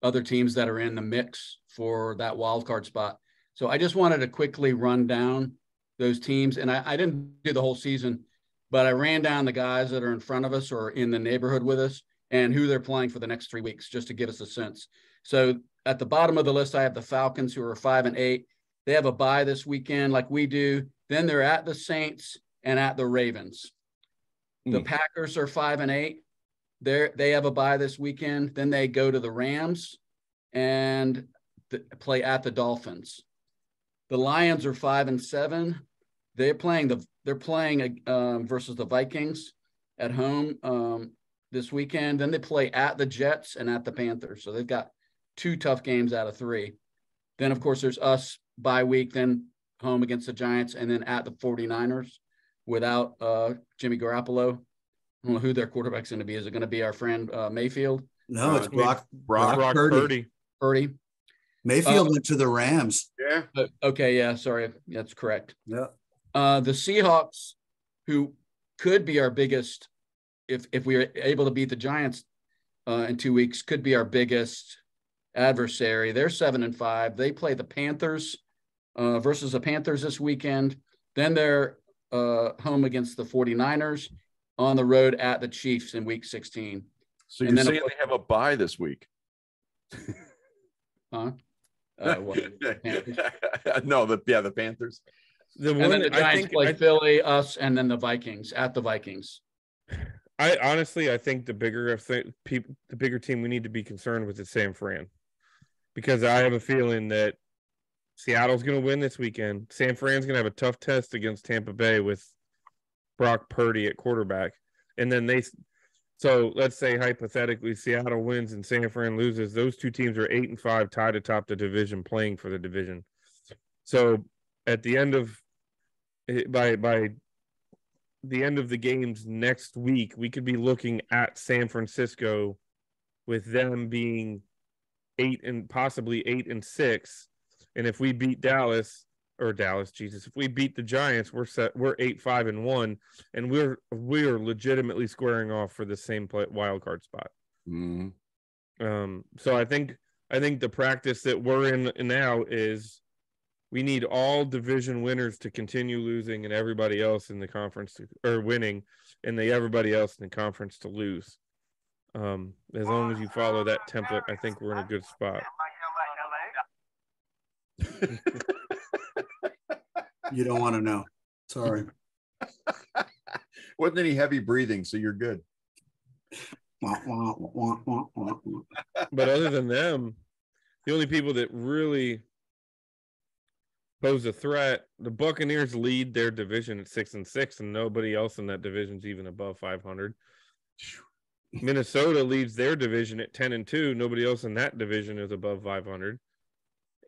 other teams that are in the mix for that wild card spot. So I just wanted to quickly run down those teams. And I didn't do the whole season, but I ran down the guys that are in front of us or in the neighborhood with us and who they're playing for the next 3 weeks, just to give us a sense. So at the bottom of the list, I have the Falcons, who are 5-8. They have a bye this weekend like we do. Then they're at the Saints and at the Ravens. The Packers are 5-8. They have a bye this weekend. Then they go to the Rams and play at the Dolphins. The Lions are 5-7. They're playing versus the Vikings at home this weekend. Then they play at the Jets and at the Panthers. So they've got 2 tough games out of 3. Then, of course, there's us bye week, then home against the Giants, and then at the 49ers without Jimmy Garoppolo. I don't know who their quarterback's going to be. Is it going to be our friend Mayfield? No, it's Brock Purdy. Purdy. Mayfield went to the Rams. Yeah. Okay, yeah, sorry. That's correct. Yeah. The Seahawks, who could be our biggest, if we are able to beat the Giants in 2 weeks, could be our biggest adversary. They're 7-5. They play the Panthers versus the Panthers this weekend. Then they're home against the 49ers, on the road at the Chiefs in week 16. So you're saying they have a bye this week? Huh? No, the Panthers. And then the Giants play Philly, us, and then the Vikings at the Vikings. I honestly think the bigger team we need to be concerned with is San Fran, because I have a feeling that Seattle's going to win this weekend. San Fran's going to have a tough test against Tampa Bay with Brock Purdy at quarterback. And then so let's say hypothetically Seattle wins and San Fran loses. Those 2 teams are 8-5, tied atop the division, playing for the division. So at the end of by the end of the games next week, we could be looking at San Francisco with them being 8 and possibly 8-6. And if we beat if we beat the Giants, we're 8-5-1, and we're legitimately squaring off for the same wild card spot. Mm-hmm. So I think the practice that we're in now is we need all division winners to continue losing and everybody else in the conference winning, and everybody else in the conference to lose. As long as you follow that template, I think we're in a good spot. You don't want to know. Sorry. Wasn't any heavy breathing, so you're good. But other than them, the only people that really pose a threat, the Buccaneers lead their division at 6-6, and nobody else in that division is even above 500. Minnesota leads their division at 10-2. Nobody else in that division is above 500.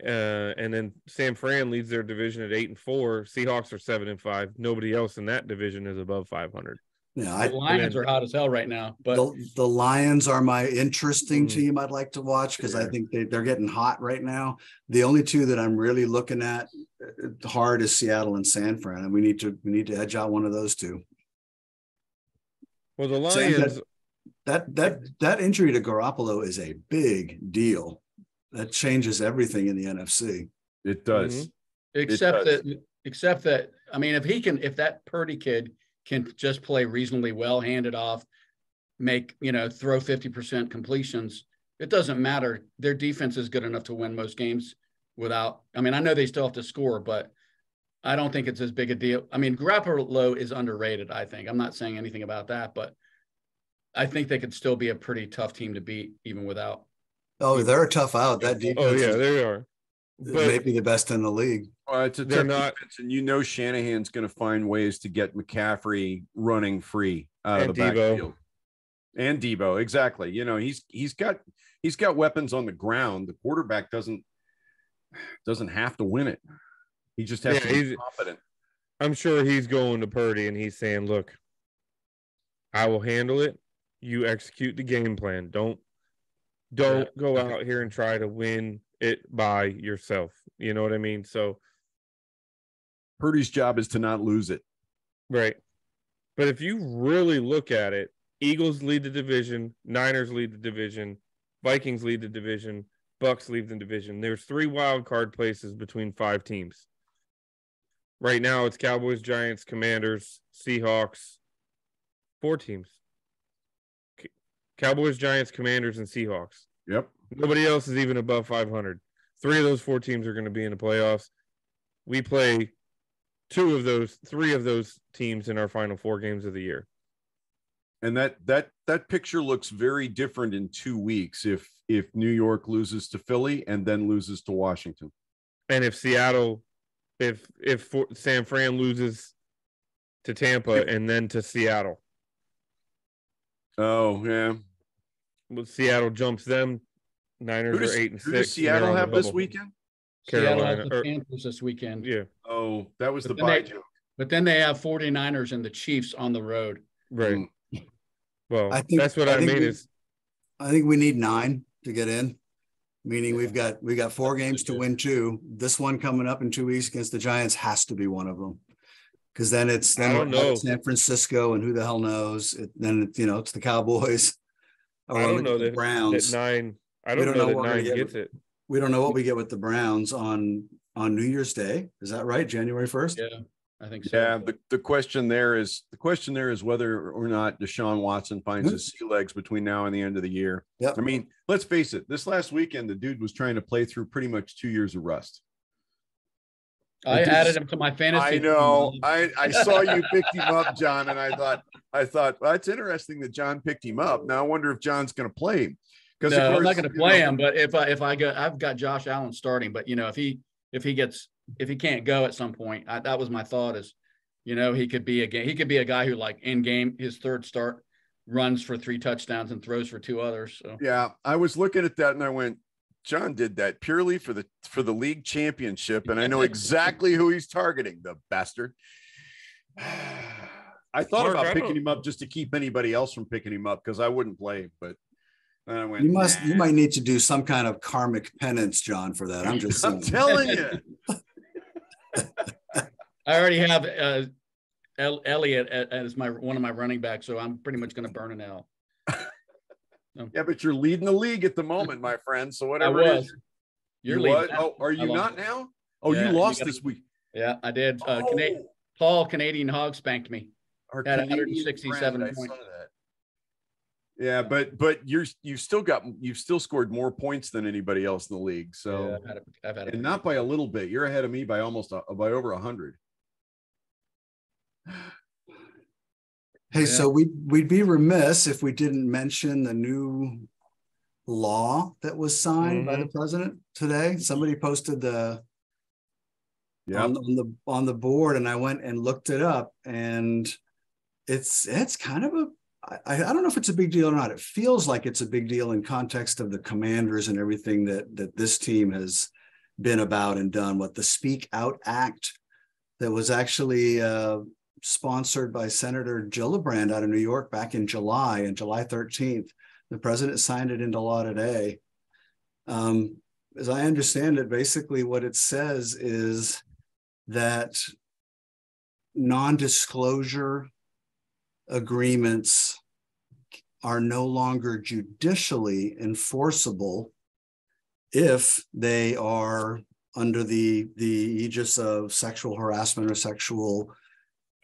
And then San Fran leads their division at 8-4. Seahawks are 7-5. Nobody else in that division is above 500. Yeah, The Lions are hot as hell right now, but the Lions are my interesting Mm. team I'd like to watch because I Yeah. think they're getting hot right now. The only two that I'm really looking at hard is Seattle and San Fran, and we need to edge out one of those two. Well, the Sam, Lions. that injury to Garoppolo is a big deal. That changes everything in the NFC. It does. except does. that I mean, if that Purdy kid can just play reasonably well, hand it off, make, throw 50% completions, it doesn't matter. Their defense is good enough to win most games without, I mean, I know they still have to score, but I don't think it's as big a deal. I mean, Garoppolo is underrated, I think. I'm not saying anything about that, but I think they could still be a pretty tough team to beat even without. Oh, they're a tough out. That defense Oh yeah, they are. But may be the best in the league. It's a They're tough not- defense, and Shanahan's going to find ways to get McCaffrey running free out of And the Debo. backfield. And Debo, exactly. He's got weapons on the ground. The quarterback doesn't have to win it. He just has to be confident. I'm sure he's going to Purdy and he's saying, "Look, I will handle it. You execute the game plan. Don't go out here and try to win it by yourself." You know what I mean? So Purdy's job is to not lose it. right. But if you really look at it, Eagles lead the division, Niners lead the division, Vikings lead the division, Bucks lead the division. There's 3 wild card places between 5 teams. Right now, it's Cowboys, Giants, Commanders, Seahawks. 4 teams. Cowboys, Giants, Commanders, and Seahawks. Yep. Nobody else is even above 500. 3 of those 4 teams are going to be in the playoffs. We play 3 of those teams in our final 4 games of the year. And that picture looks very different in 2 weeks if New York loses to Philly and then loses to Washington. And if Seattle, if San Fran loses to Tampa and then to Seattle. Oh, yeah. Well, Seattle jumps them. Niners are 8 and 6. Who does Seattle have this weekend? Carolina. Seattle has the Panthers this weekend. Yeah. Oh, that was the bye joke. But then they have 49ers and the Chiefs on the road. Right. Mm. Well, I think- that's what I I think mean we- is I think we need 9 to get in. Meaning we got 4 games to win 2. This one coming up in 2 weeks against the Giants has to be one of them. Because then I don't know. San Francisco and who the hell knows? It's the Cowboys. I don't know the that Browns. that 9. I We don't don't know know what that we're 9 gonna get. gets it. We don't know what we get with the Browns on New Year's Day. Is that right? January 1st? Yeah, I think so. Yeah, the question there is whether or not Deshaun Watson finds his sea legs between now and the end of the year. Yep. I mean, let's face it. This last weekend, the dude was trying to play through pretty much 2 years of rust. I added him to my fantasy. I know. I saw you picked him up, John, and I thought, well, it's interesting that John picked him up. Now I wonder if John's going to play him. No, I'm not going to play him, but I've got Josh Allen starting. But if he can't go at some point, that was my thought is, he could be a guy who like in game his third start runs for 3 touchdowns and throws for 2 others. So yeah, I was looking at that and I went, John did that purely for the league championship, and I know exactly who he's targeting, the bastard. I thought about picking him up just to keep anybody else from picking him up because I wouldn't play, but then I went. You might need to do some kind of karmic penance, John, for that. I'm just saying. I'm telling you. I already have Elliott as one of my running backs, so I'm pretty much going to burn an L. Yeah, but you're leading the league at the moment, my friend. So whatever I it was. is. You're leading. leading. Oh, are you not now? Oh, Yeah, you lost you gotta- this week. Yeah, I did. Paul Canadian Hog spanked me. Our Had Canadian 167 friend, I points. saw that. Yeah, but you've still scored more points than anybody else in the league. So Yeah, I've had it. and not by a little bit. You're ahead of me by by over 100. Hey, Yeah. so we'd be remiss if we didn't mention the new law that was signed by the president today. Somebody posted on the board, and I went and looked it up, and it's kind of I don't know if it's a big deal or not. It feels like it's a big deal in context of the Commanders and everything that this team has been about and done. What the Speak Out Act that was actually sponsored by Senator Gillibrand out of New York back in July, and July 13th. The president signed it into law today. As I understand it, basically what it says is that non-disclosure agreements are no longer judicially enforceable if they are under the aegis of sexual harassment or sexual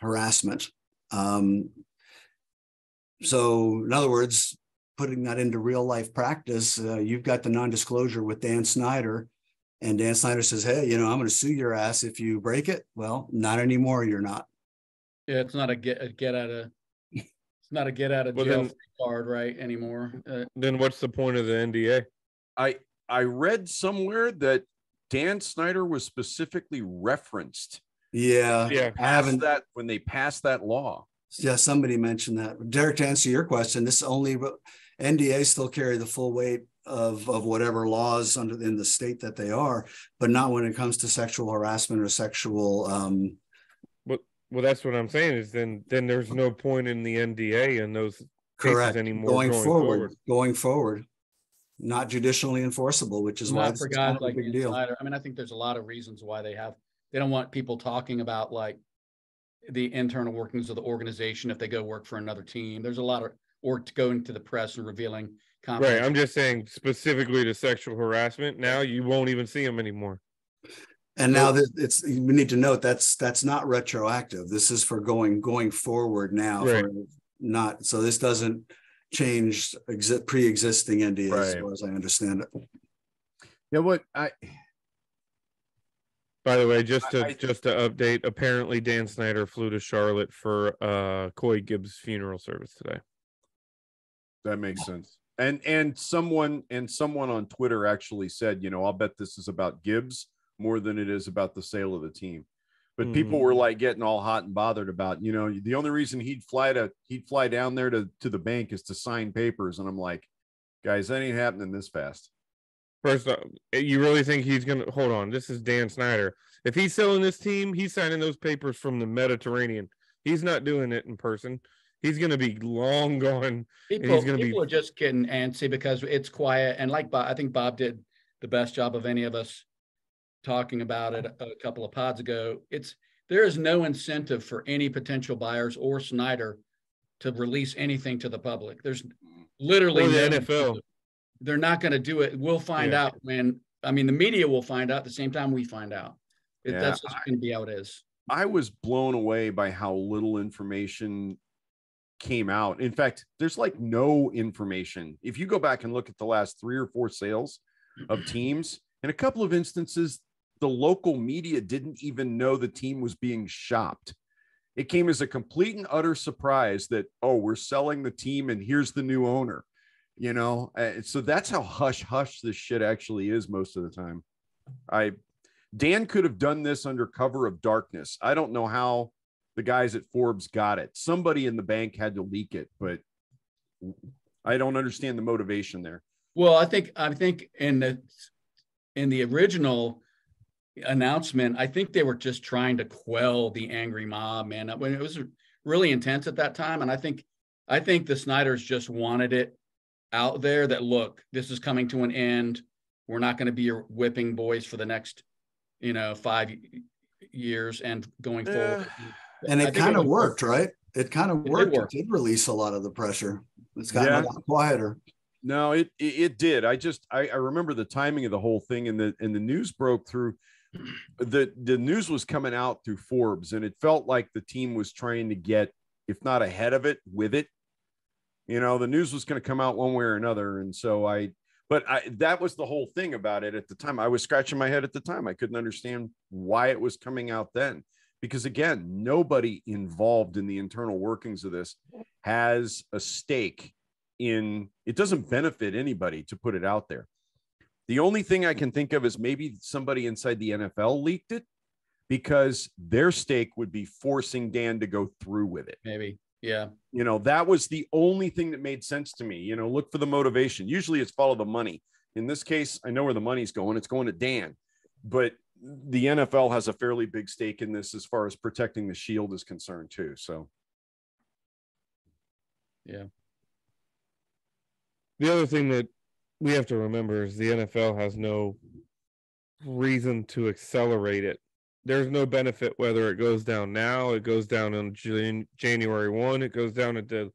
harassment. So in other words, putting that into real life practice, you've got the non-disclosure with Dan Snyder, and Dan Snyder says, hey, I'm going to sue your ass if you break it. Well, not anymore. You're not. Yeah, it's not a get out of jail free card, right, anymore. Then what's the point of the NDA? I read somewhere that Dan Snyder was specifically referenced. Yeah. I haven't that when they passed that law. Yeah, somebody mentioned that. Derek, to answer your question, this only NDAs still carry the full weight of whatever laws in the state that they are, but not when it comes to sexual harassment or sexual. Well, that's what I'm saying is then there's no point in the NDA in those cases anymore. Going forward, not judicially enforceable, which is why it's kind of a big deal. I mean, I think there's a lot of reasons why they don't want people talking about like the internal workings of the organization if they go work for another team. There's a lot of work to go into the press and revealing. Right. I'm just saying specifically to sexual harassment. Now you won't even see them anymore. And now we need to note that's not retroactive. This is for going forward now. Right. So this doesn't change pre-existing NDAs, right, as far as I understand it. Yeah. By the way, just to update, apparently Dan Snyder flew to Charlotte for Coy Gibbs' funeral service today. That makes sense. And someone on Twitter actually said, I'll bet this is about Gibbs more than it is about the sale of the team. But people were like getting all hot and bothered about, the only reason he'd fly down there to the bank is to sign papers. And I'm like, guys, that ain't happening this fast. First off, you really think he's going to hold on? This is Dan Snyder. If he's selling this team, he's signing those papers from the Mediterranean. He's not doing it in person. He's going to be long gone. People are just getting antsy because it's quiet. And like Bob, I think Bob did the best job of any of us talking about it a couple of pods ago. There is no incentive for any potential buyers or Snyder to release anything to the public. There's literally the NFL. They're not going to do it. We'll find out the media will find out at the same time we find out. That's just going to be how it is. I was blown away by how little information came out. In fact, there's like no information. If you go back and look at the last 3 or 4 sales of teams, in a couple of instances, the local media didn't even know the team was being shopped. It came as a complete and utter surprise that, we're selling the team and here's the new owner. So that's how hush this shit actually is most of the time. Dan could have done this under cover of darkness. I don't know how the guys at Forbes got it. Somebody in the bank had to leak it, but I don't understand the motivation there. Well, I think in the original announcement, I think they were just trying to quell the angry mob, man. When it was really intense at that time, and I think the Snyders just wanted it out there that, look, this is coming to an end. We're not going to be your whipping boys for the next 5 years and going forward. And it kind of worked, right? It kind of worked. It did release a lot of the pressure. It's gotten a lot quieter. No, it did. I remember the timing of the whole thing, and the news broke through. The news was coming out through Forbes, and it felt like the team was trying to get, if not ahead of it, with it. The news was going to come out one way or another. And so that was the whole thing about it at the time. I was scratching my head at the time. I couldn't understand why it was coming out then, because again, nobody involved in the internal workings of this has a stake in it. Doesn't benefit anybody to put it out there. The only thing I can think of is maybe somebody inside the NFL leaked it, because their stake would be forcing Dan to go through with it. Maybe. Yeah. That was the only thing that made sense to me. Look for the motivation. Usually it's follow the money. In this case, I know where the money's going. It's going to Dan. But the NFL has a fairly big stake in this as far as protecting the shield is concerned too. So, yeah. The other thing that we have to remember is the NFL has no reason to accelerate it. There's no benefit whether it goes down now, it goes down on January 1, it goes down at the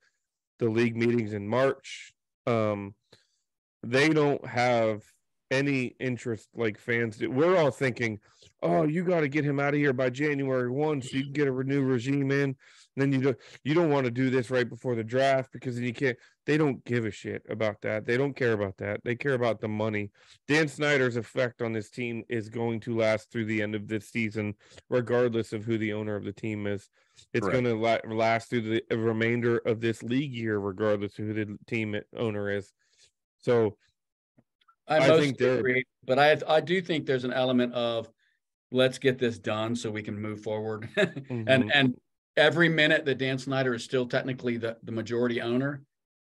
league meetings in March. They don't have any interest like fans do. We're all thinking, oh, you got to get him out of here by January 1 so you can get a new regime in. And then you don't want to do this right before the draft because then you can't. They don't give a shit about that. They don't care about that. They care about the money. Dan Snyder's effect on this team is going to last through the end of this season, regardless of who the owner of the team is. It's going to last through the remainder of this league year, regardless of who the team owner is. So I think they're agree, but I do think there's an element of let's get this done so we can move forward. Mm-hmm. and every minute that Dan Snyder is still technically the majority owner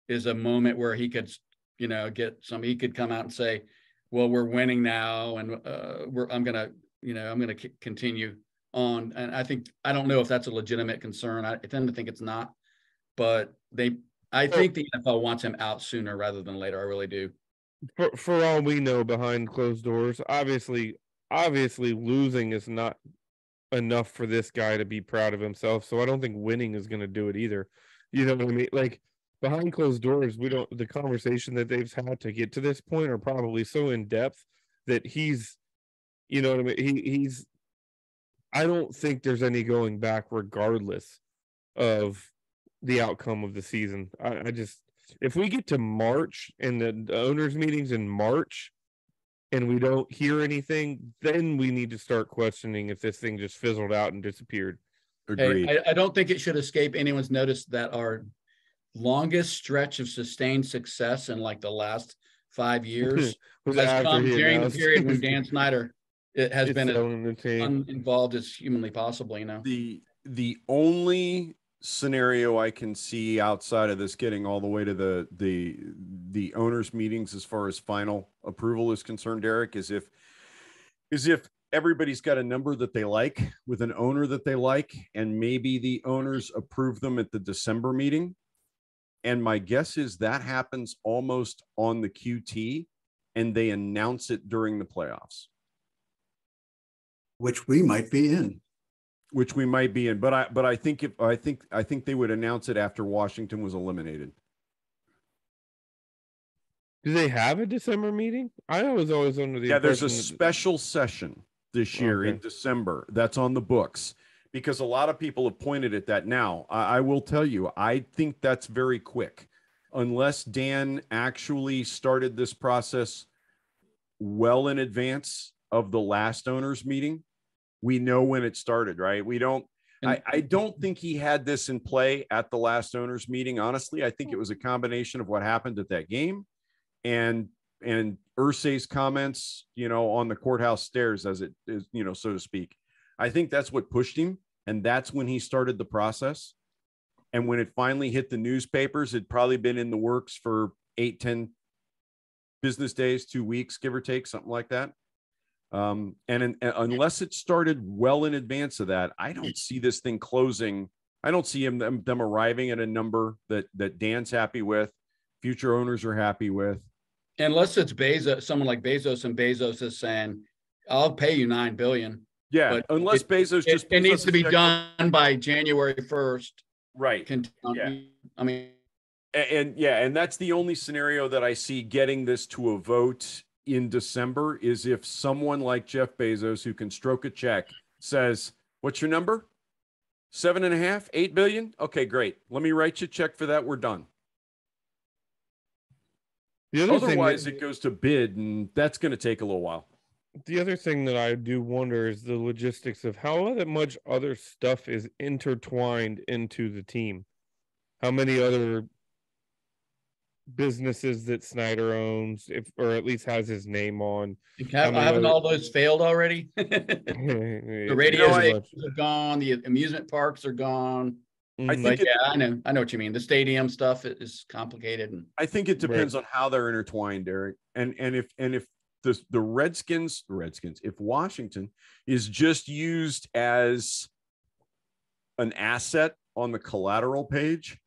is a moment where he could, he could come out and say, well, we're winning now. And I'm going to continue on. And I don't know if that's a legitimate concern. I tend to think it's not, but I think the NFL wants him out sooner rather than later. I really do. For all we know, behind closed doors, obviously losing is not enough for this guy to be proud of himself. So I don't think winning is going to do it either. You know what I mean? Like behind closed doors, the conversation that they've had to get to this point are probably so in depth that he's, you know what I mean? I don't think there's any going back regardless of the outcome of the season. I just, if we get to March and the owners meetings in March and we don't hear anything, then we need to start questioning if this thing just fizzled out and disappeared. Agreed. Hey, I don't think it should escape anyone's notice that our longest stretch of sustained success in like the last 5 years has come during the period when Dan Snyder has been as uninvolved as humanly possible. The only scenario I can see outside of this getting all the way to the owners meetings as far as final approval is concerned, Derek, is if everybody's got a number that they like with an owner that they like, and maybe the owners approve them at the December meeting. And my guess is that happens almost on the QT and they announce it during the playoffs. Which we might be in. But I think they would announce it after Washington was eliminated. Do they have a December meeting? I was always under the impression there's a special session this year in December that's on the books because a lot of people have pointed at that. Now, I will tell you, I think that's very quick, unless Dan actually started this process well in advance of the last owners meeting. We know when it started, right? I don't think he had this in play at the last owners meeting. Honestly, I think it was a combination of what happened at that game and Irsay's comments, on the courthouse stairs, as it is, so to speak. I think that's what pushed him. And that's when he started the process. And when it finally hit the newspapers, it'd probably been in the works for 8-10 business days, 2 weeks, give or take, something like that. Unless it started well in advance of that, I don't see this thing closing. I don't see them arriving at a number that Dan's happy with, future owners are happy with. Unless it's Bezos, someone like Bezos, and Bezos is saying, "I'll pay you $9 billion." Yeah, but unless Bezos it needs to be done by January 1st. Right. Yeah. I mean, and that's the only scenario that I see getting this to a vote in December is if someone like Jeff Bezos, who can stroke a check, says, "What's your number? 7.5, 8 billion? Okay, great. Let me write you a check for that. We're done." Otherwise, it goes to bid, and that's going to take a little while. The other thing that I do wonder is the logistics of how much other stuff is intertwined into the team. How many other businesses that Snyder owns, or at least has his name on. Haven't all those failed already? The radio stations are gone. The amusement parks are gone. I know what you mean. The stadium stuff is complicated. I think it depends on how they're intertwined, Derek. And if the Redskins, if Washington is just used as an asset on the collateral page,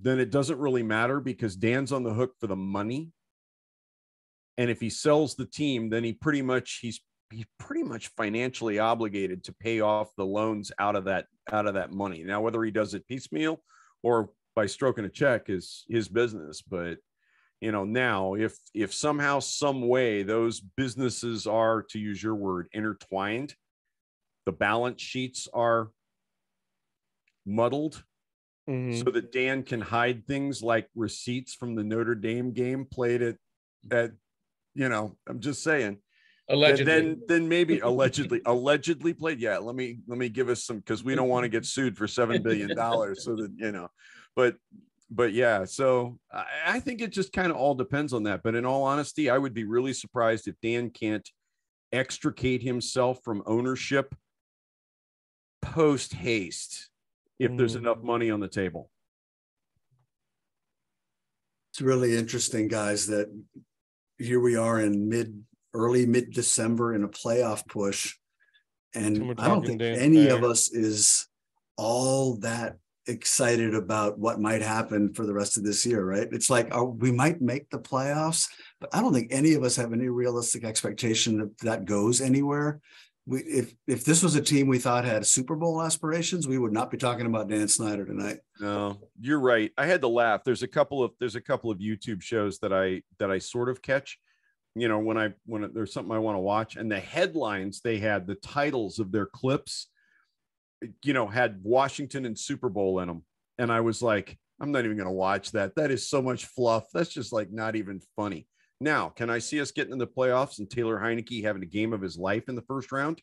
then it doesn't really matter because Dan's on the hook for the money. And if he sells the team, then he's pretty much financially obligated to pay off the loans out of that money. Now, whether he does it piecemeal or by stroking a check is his business. But now if somehow, some way those businesses are, to use your word, intertwined, the balance sheets are muddled, so that Dan can hide things like receipts from the Notre Dame game played at I'm just saying. Allegedly. Then maybe allegedly played. Yeah, let me give us some, because we don't want to get sued for $7 billion. So that but yeah. So I think it just kind of all depends on that. But in all honesty, I would be really surprised if Dan can't extricate himself from ownership post haste if there's enough money on the table. It's really interesting, guys, that here we are in early mid-December in a playoff push. And I don't think any of us is all that excited about what might happen for the rest of this year, right? It's like, we might make the playoffs, but I don't think any of us have any realistic expectation that goes anywhere. If this was a team we thought had Super Bowl aspirations, we would not be talking about Dan Snyder tonight. No, you're right. I had to laugh. There's a couple of YouTube shows that I sort of catch, when there's something I want to watch, and the headlines they had, the titles of their clips, had Washington and Super Bowl in them. And I was like, I'm not even going to watch that. That is so much fluff. That's just like not even funny. Now, can I see us getting in the playoffs and Taylor Heineke having a game of his life in the first round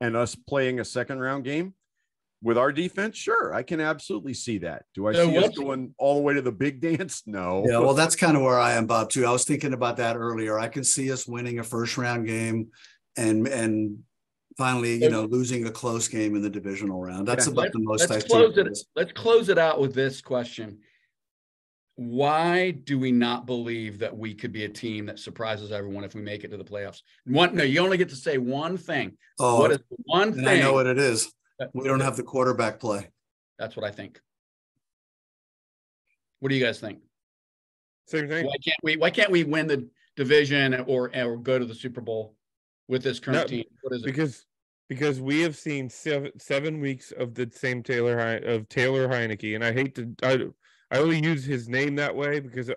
and us playing a second round game with our defense? Sure, I can absolutely see that. Do I see us going all the way to the big dance? No. Yeah, well, that's kind of where I am, Bob, too. I was thinking about that earlier. I can see us winning a first round game and finally, losing a close game in the divisional round. That's about the most I see. Let's close it out with this question. Why do we not believe that we could be a team that surprises everyone if we make it to the playoffs? No, you only get to say one thing. Oh, what is the one thing? I know what it is. We don't have the quarterback play. That's what I think. What do you guys think? Same thing. Why can't we win the division or go to the Super Bowl with this current team? What is it? Because we have seen 7 weeks of the same Taylor Heineke, and I hate to I only use his name that way because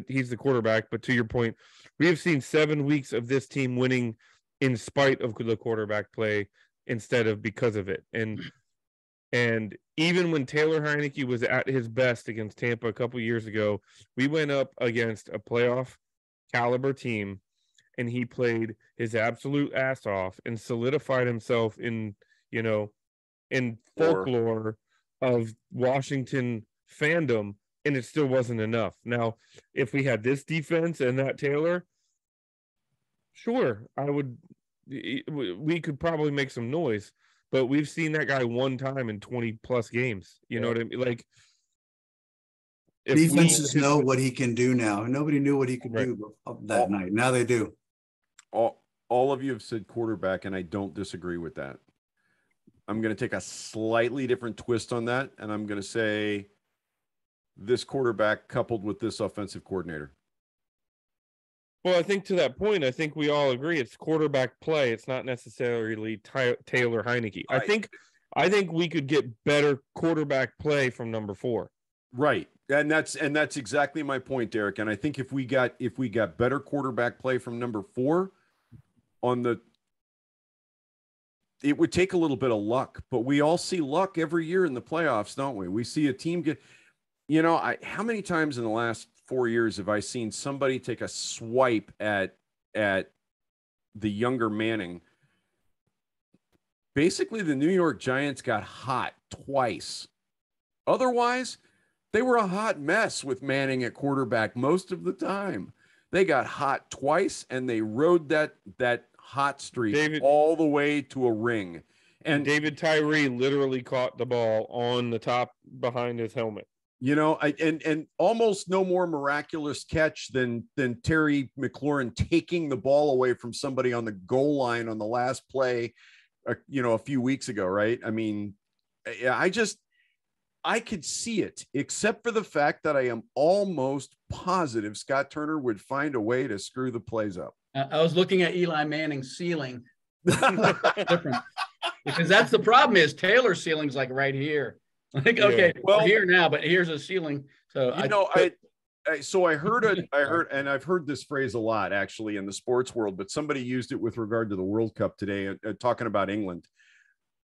he's the quarterback. But to your point, we have seen 7 weeks of this team winning in spite of the quarterback play instead of because of it. And even when Taylor Heineke was at his best against Tampa a couple years ago, we went up against a playoff caliber team, and he played his absolute ass off and solidified himself in folklore of Washington fandom, and it still wasn't enough. Now, if we had this defense and that Taylor, sure, we could probably make some noise, but we've seen that guy one time in 20 plus games. You know what I mean? Like, defenses know what he can do now. Nobody knew what he could do that night. Now they do. All of you have said quarterback, and I don't disagree with that. I'm going to take a slightly different twist on that, and I'm going to say this quarterback coupled with this offensive coordinator. Well, I think to that point, I think we all agree it's quarterback play. It's not necessarily Taylor Heineke. I think we could get better quarterback play from number 4. Right. And that's exactly my point, Derek. And I think if we got better quarterback play from number 4 it would take a little bit of luck, but we all see luck every year in the playoffs, don't we? We see a team get, how many times in the last 4 years have I seen somebody take a swipe at the younger Manning? Basically, the New York Giants got hot twice. Otherwise, they were a hot mess with Manning at quarterback most of the time. They got hot twice, and they rode that hot streak all the way to a ring. And David Tyree literally caught the ball on the top behind his helmet. You know, and almost no more miraculous catch than Terry McLaurin taking the ball away from somebody on the goal line on the last play, a few weeks ago, right? I mean, I could see it, except for the fact that I am almost positive Scott Turner would find a way to screw the plays up. I was looking at Eli Manning's ceiling. Different. Because that's the problem is Taylor's ceiling's like right here. Like, okay, well, we're here now, but here's a ceiling. So I heard, and I've heard this phrase a lot actually in the sports world, but somebody used it with regard to the World Cup today, talking about England.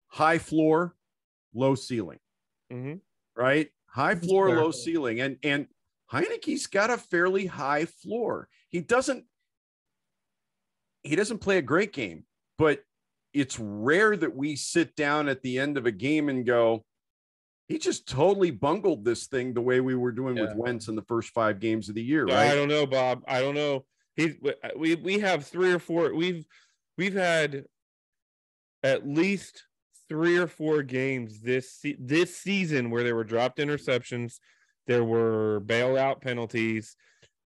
High floor, low ceiling, right? High floor, low ceiling, and Heineke's got a fairly high floor. He doesn't play a great game, but it's rare that we sit down at the end of a game and go, he just totally bungled this thing the way we were doing with Wentz in the first 5 games of the year, right? I don't know, Bob. I don't know. We have 3 or 4. We've had at least 3 or 4 games this season where there were dropped interceptions, there were bailout penalties,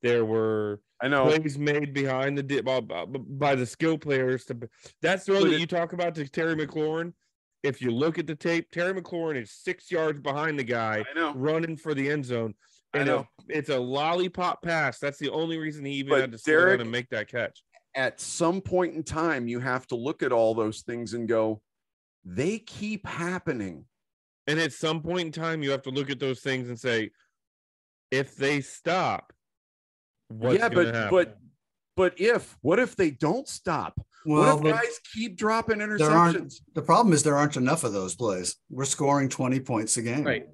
there were plays made behind the by the skill players. That throw that you talk about to Terry McLaurin. If you look at the tape, Terry McLaurin is 6 yards behind the guy running for the end zone. And it's a lollipop pass. That's the only reason he even had to slow down and make that catch. At some point in time, you have to look at all those things and go, they keep happening. And at some point in time, you have to look at those things and say, if they stop, what's going to happen? But what if they don't stop? Well, what if guys keep dropping interceptions? The problem is there aren't enough of those plays. We're scoring 20 points a game. Right.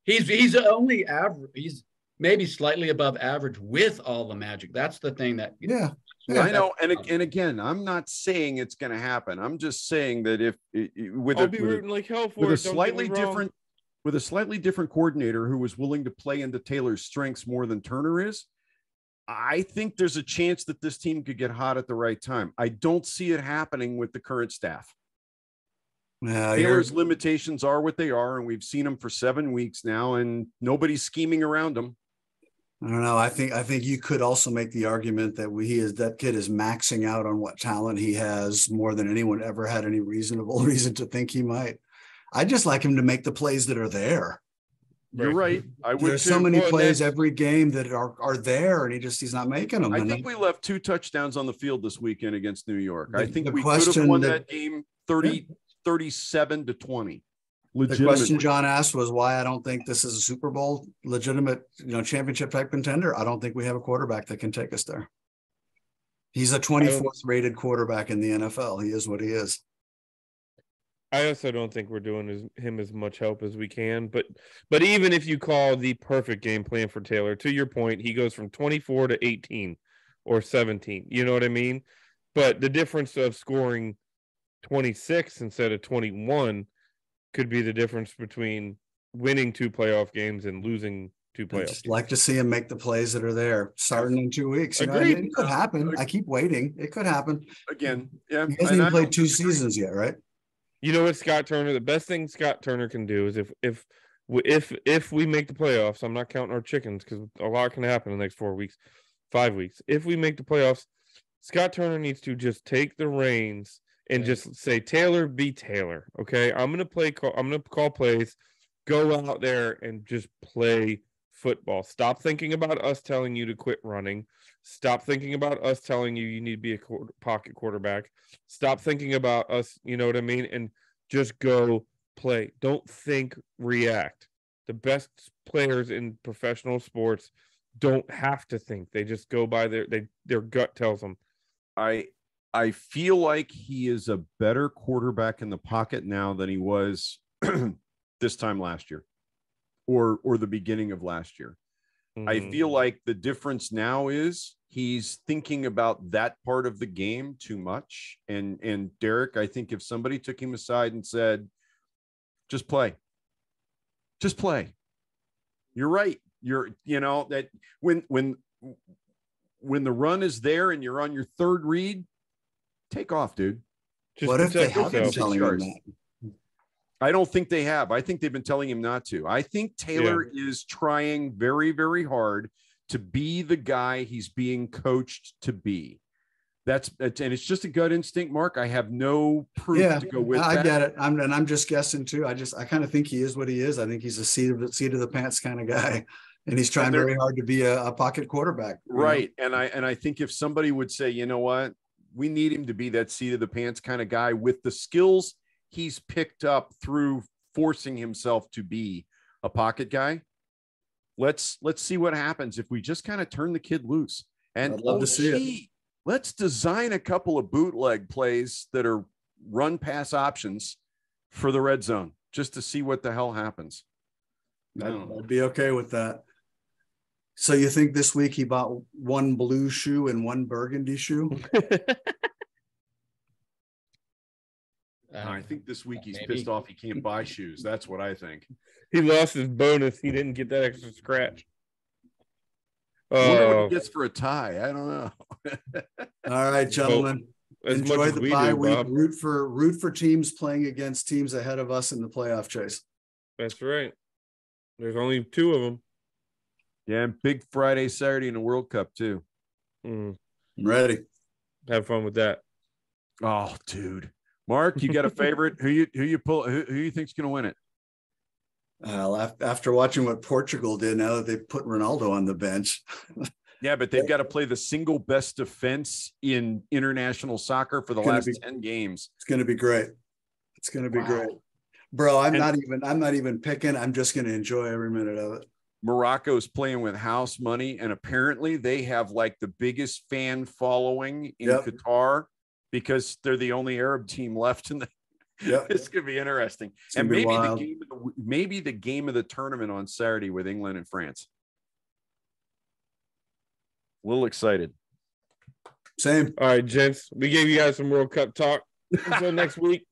He's only average. He's maybe slightly above average with all the magic. That's the thing that. Yeah. I know. And again, I'm not saying it's going to happen. I'm just saying that with a slightly different coordinator who was willing to play into Taylor's strengths more than Turner is, I think there's a chance that this team could get hot at the right time. I don't see it happening with the current staff. Taylor's limitations are what they are, and we've seen them for 7 weeks now, and nobody's scheming around them. I don't know. I think you could also make the argument that that kid is maxing out on what talent he has more than anyone ever had any reasonable reason to think he might. I'd just like him to make the plays that are there. You're right. There's so many plays every game that are there, and he's not making them. I think we left 2 touchdowns on the field this weekend against New York. I think we could have won that game 37-20. The question John asked was why I don't think this is a Super Bowl legitimate, championship type contender. I don't think we have a quarterback that can take us there. He's a 24th rated quarterback in the NFL. He is what he is. I also don't think we're doing him as much help as we can, but even if you call the perfect game plan for Taylor, to your point, he goes from 24 to 18 or 17. You know what I mean? But the difference of scoring 26 instead of 21 could be the difference between winning 2 playoff games and losing 2 playoff games. Like to see him make the plays that are there starting in 2 weeks. Agreed. It could happen. I keep waiting. It could happen. Again, yeah. He hasn't even played 2 seasons yet, right? You know what, Scott Turner? The best thing Scott Turner can do is if we make the playoffs, I'm not counting our chickens because a lot can happen in the next 4 weeks, 5 weeks. If we make the playoffs, Scott Turner needs to just take the reins and just say, Taylor, be Taylor. Okay, I'm gonna call plays. Go out there and just play football. Stop thinking about us telling you to quit running. Stop thinking about us telling you need to be a pocket quarterback. Stop thinking about us, you know what I mean? And just go play. Don't think, react. The best players in professional sports don't have to think. They just go by their gut tells them. I feel like he is a better quarterback in the pocket now than he was this time last year or the beginning of last year. Mm-hmm. I feel like the difference now is he's thinking about that part of the game too much. And Derek, I think if somebody took him aside and said, just play. You're right. That when the run is there and you're on your 3rd read, take off, dude. What if they have him telling him that? I don't think they have. I think they've been telling him not to. I think Taylor is trying very, very hard to be the guy he's being coached to be. And it's just a gut instinct, Mark. I have no proof to go with I that. get it. I'm just guessing too. I kind of think he is what he is. I think he's a seat of the pants kind of guy, and he's trying very hard to be a pocket quarterback. Right. And I think if somebody would say, you know what, we need him to be that seat of the pants kind of guy with the skills he's picked up through forcing himself to be a pocket guy. Let's see what happens if we just kind of turn the kid loose. And I'd love to see it. Let's design a couple of bootleg plays that are run pass options for the red zone just to see what the hell happens. I'd be okay with that. So you think this week he bought one blue shoe and one burgundy shoe? I think this week he's pissed off he can't buy shoes. That's what I think. He lost his bonus. He didn't get that extra scratch. I wonder what he gets for a tie. I don't know. All right, gentlemen. Enjoy the bye week. Root for teams playing against teams ahead of us in the playoff chase. That's right. There's only 2 of them. Yeah, and big Friday, Saturday in the World Cup too. I'm ready. Have fun with that. Oh, dude. Mark, you got a favorite? Who you think's going to win it? After watching what Portugal did, now that they put Ronaldo on the bench. Yeah, but they've got to play the single best defense in international soccer for the last 10 games. It's going to be great. It's going to be great. Bro, I'm not even picking. I'm just going to enjoy every minute of it. Morocco's playing with house money, and apparently they have like the biggest fan following in Qatar because they're the only Arab team left in the. It's gonna be interesting, and maybe the game of the tournament on Saturday with England and France. A little excited. Same. All right, gents. We gave you guys some World Cup talk. Until next week.